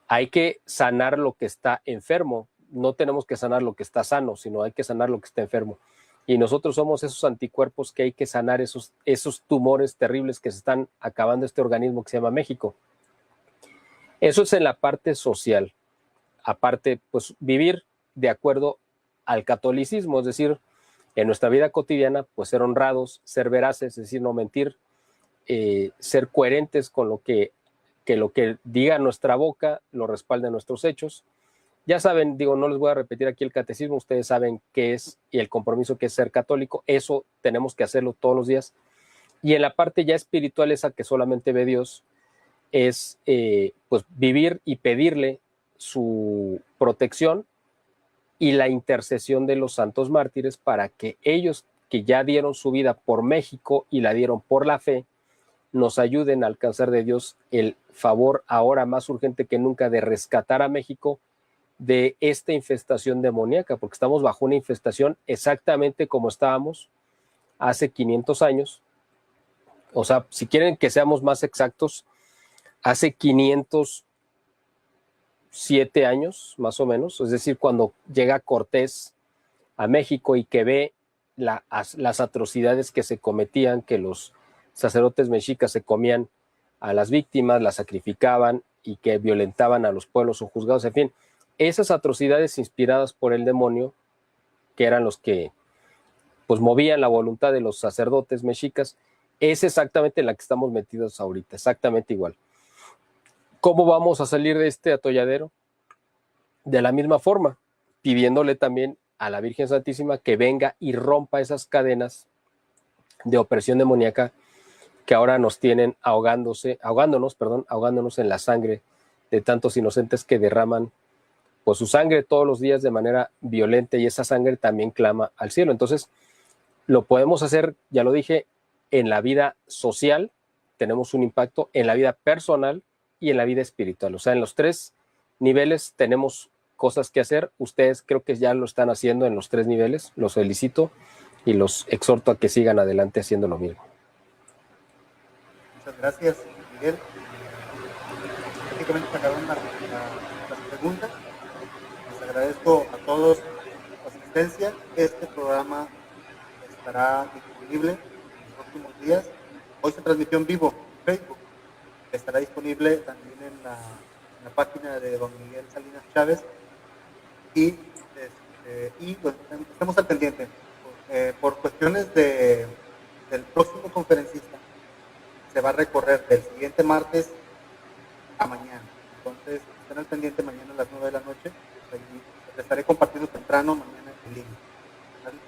B: hay que sanar lo que está enfermo. No tenemos que sanar lo que está sano, sino hay que sanar lo que está enfermo. Y nosotros somos esos anticuerpos que hay que sanar, esos tumores terribles que se están acabando este organismo que se llama México. Eso es en la parte social. Aparte, pues vivir de acuerdo al catolicismo, es decir, en nuestra vida cotidiana, pues ser honrados, ser veraces, es decir, no mentir, ser coherentes con lo que diga nuestra boca lo respalden nuestros hechos. Ya saben, digo, no les voy a repetir aquí el catecismo, ustedes saben qué es y el compromiso que es ser católico, eso tenemos que hacerlo todos los días. Y en la parte ya espiritual, esa que solamente ve Dios, es pues vivir y pedirle su protección y la intercesión de los santos mártires para que ellos que ya dieron su vida por México y la dieron por la fe, nos ayuden a alcanzar de Dios el favor ahora más urgente que nunca de rescatar a México de esta infestación demoníaca, porque estamos bajo una infestación exactamente como estábamos hace 500 años. O sea, si quieren que seamos más exactos, hace 507 años, más o menos, es decir, cuando llega Cortés a México y que ve las atrocidades que se cometían, que los sacerdotes mexicas se comían a las víctimas, las sacrificaban y que violentaban a los pueblos juzgados, en fin, esas atrocidades inspiradas por el demonio, que eran los que pues movían la voluntad de los sacerdotes mexicas, es exactamente en la que estamos metidos ahorita, exactamente igual. ¿Cómo vamos a salir de este atolladero? De la misma forma, pidiéndole también a la Virgen Santísima que venga y rompa esas cadenas de opresión demoníaca que ahora nos tienen ahogándonos en la sangre de tantos inocentes que derraman pues su sangre todos los días de manera violenta, y esa sangre también clama al cielo. Entonces, lo podemos hacer, ya lo dije, en la vida social, tenemos un impacto en la vida personal y en la vida espiritual. O sea, en los tres niveles tenemos cosas que hacer. Ustedes creo que ya lo están haciendo en los tres niveles. Los felicito y los exhorto a que sigan adelante haciendo lo mismo.
A: Muchas gracias, Miguel. Prácticamente se acabaron las preguntas. Les agradezco a todos su asistencia. Este programa estará disponible en los próximos días. Hoy se transmitió en vivo en Facebook. Estará disponible también en la página de don Miguel Salinas Chávez. Y bueno, estamos al pendiente. Por cuestiones del próximo conferencista, se va a recorrer del siguiente martes a mañana. Entonces, estén al pendiente mañana a las 9 de la noche. Les estaré compartiendo temprano mañana en línea.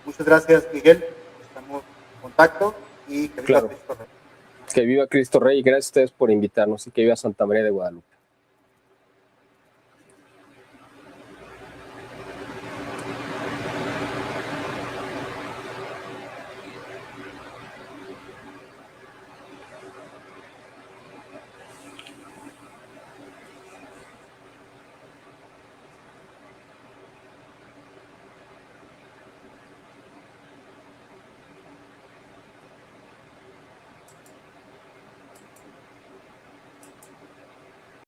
A: Muchas gracias, Miguel. Estamos en contacto y que viva Cristo Rey.
B: Que viva Cristo Rey, y gracias a ustedes por invitarnos, y que viva Santa María de Guadalupe.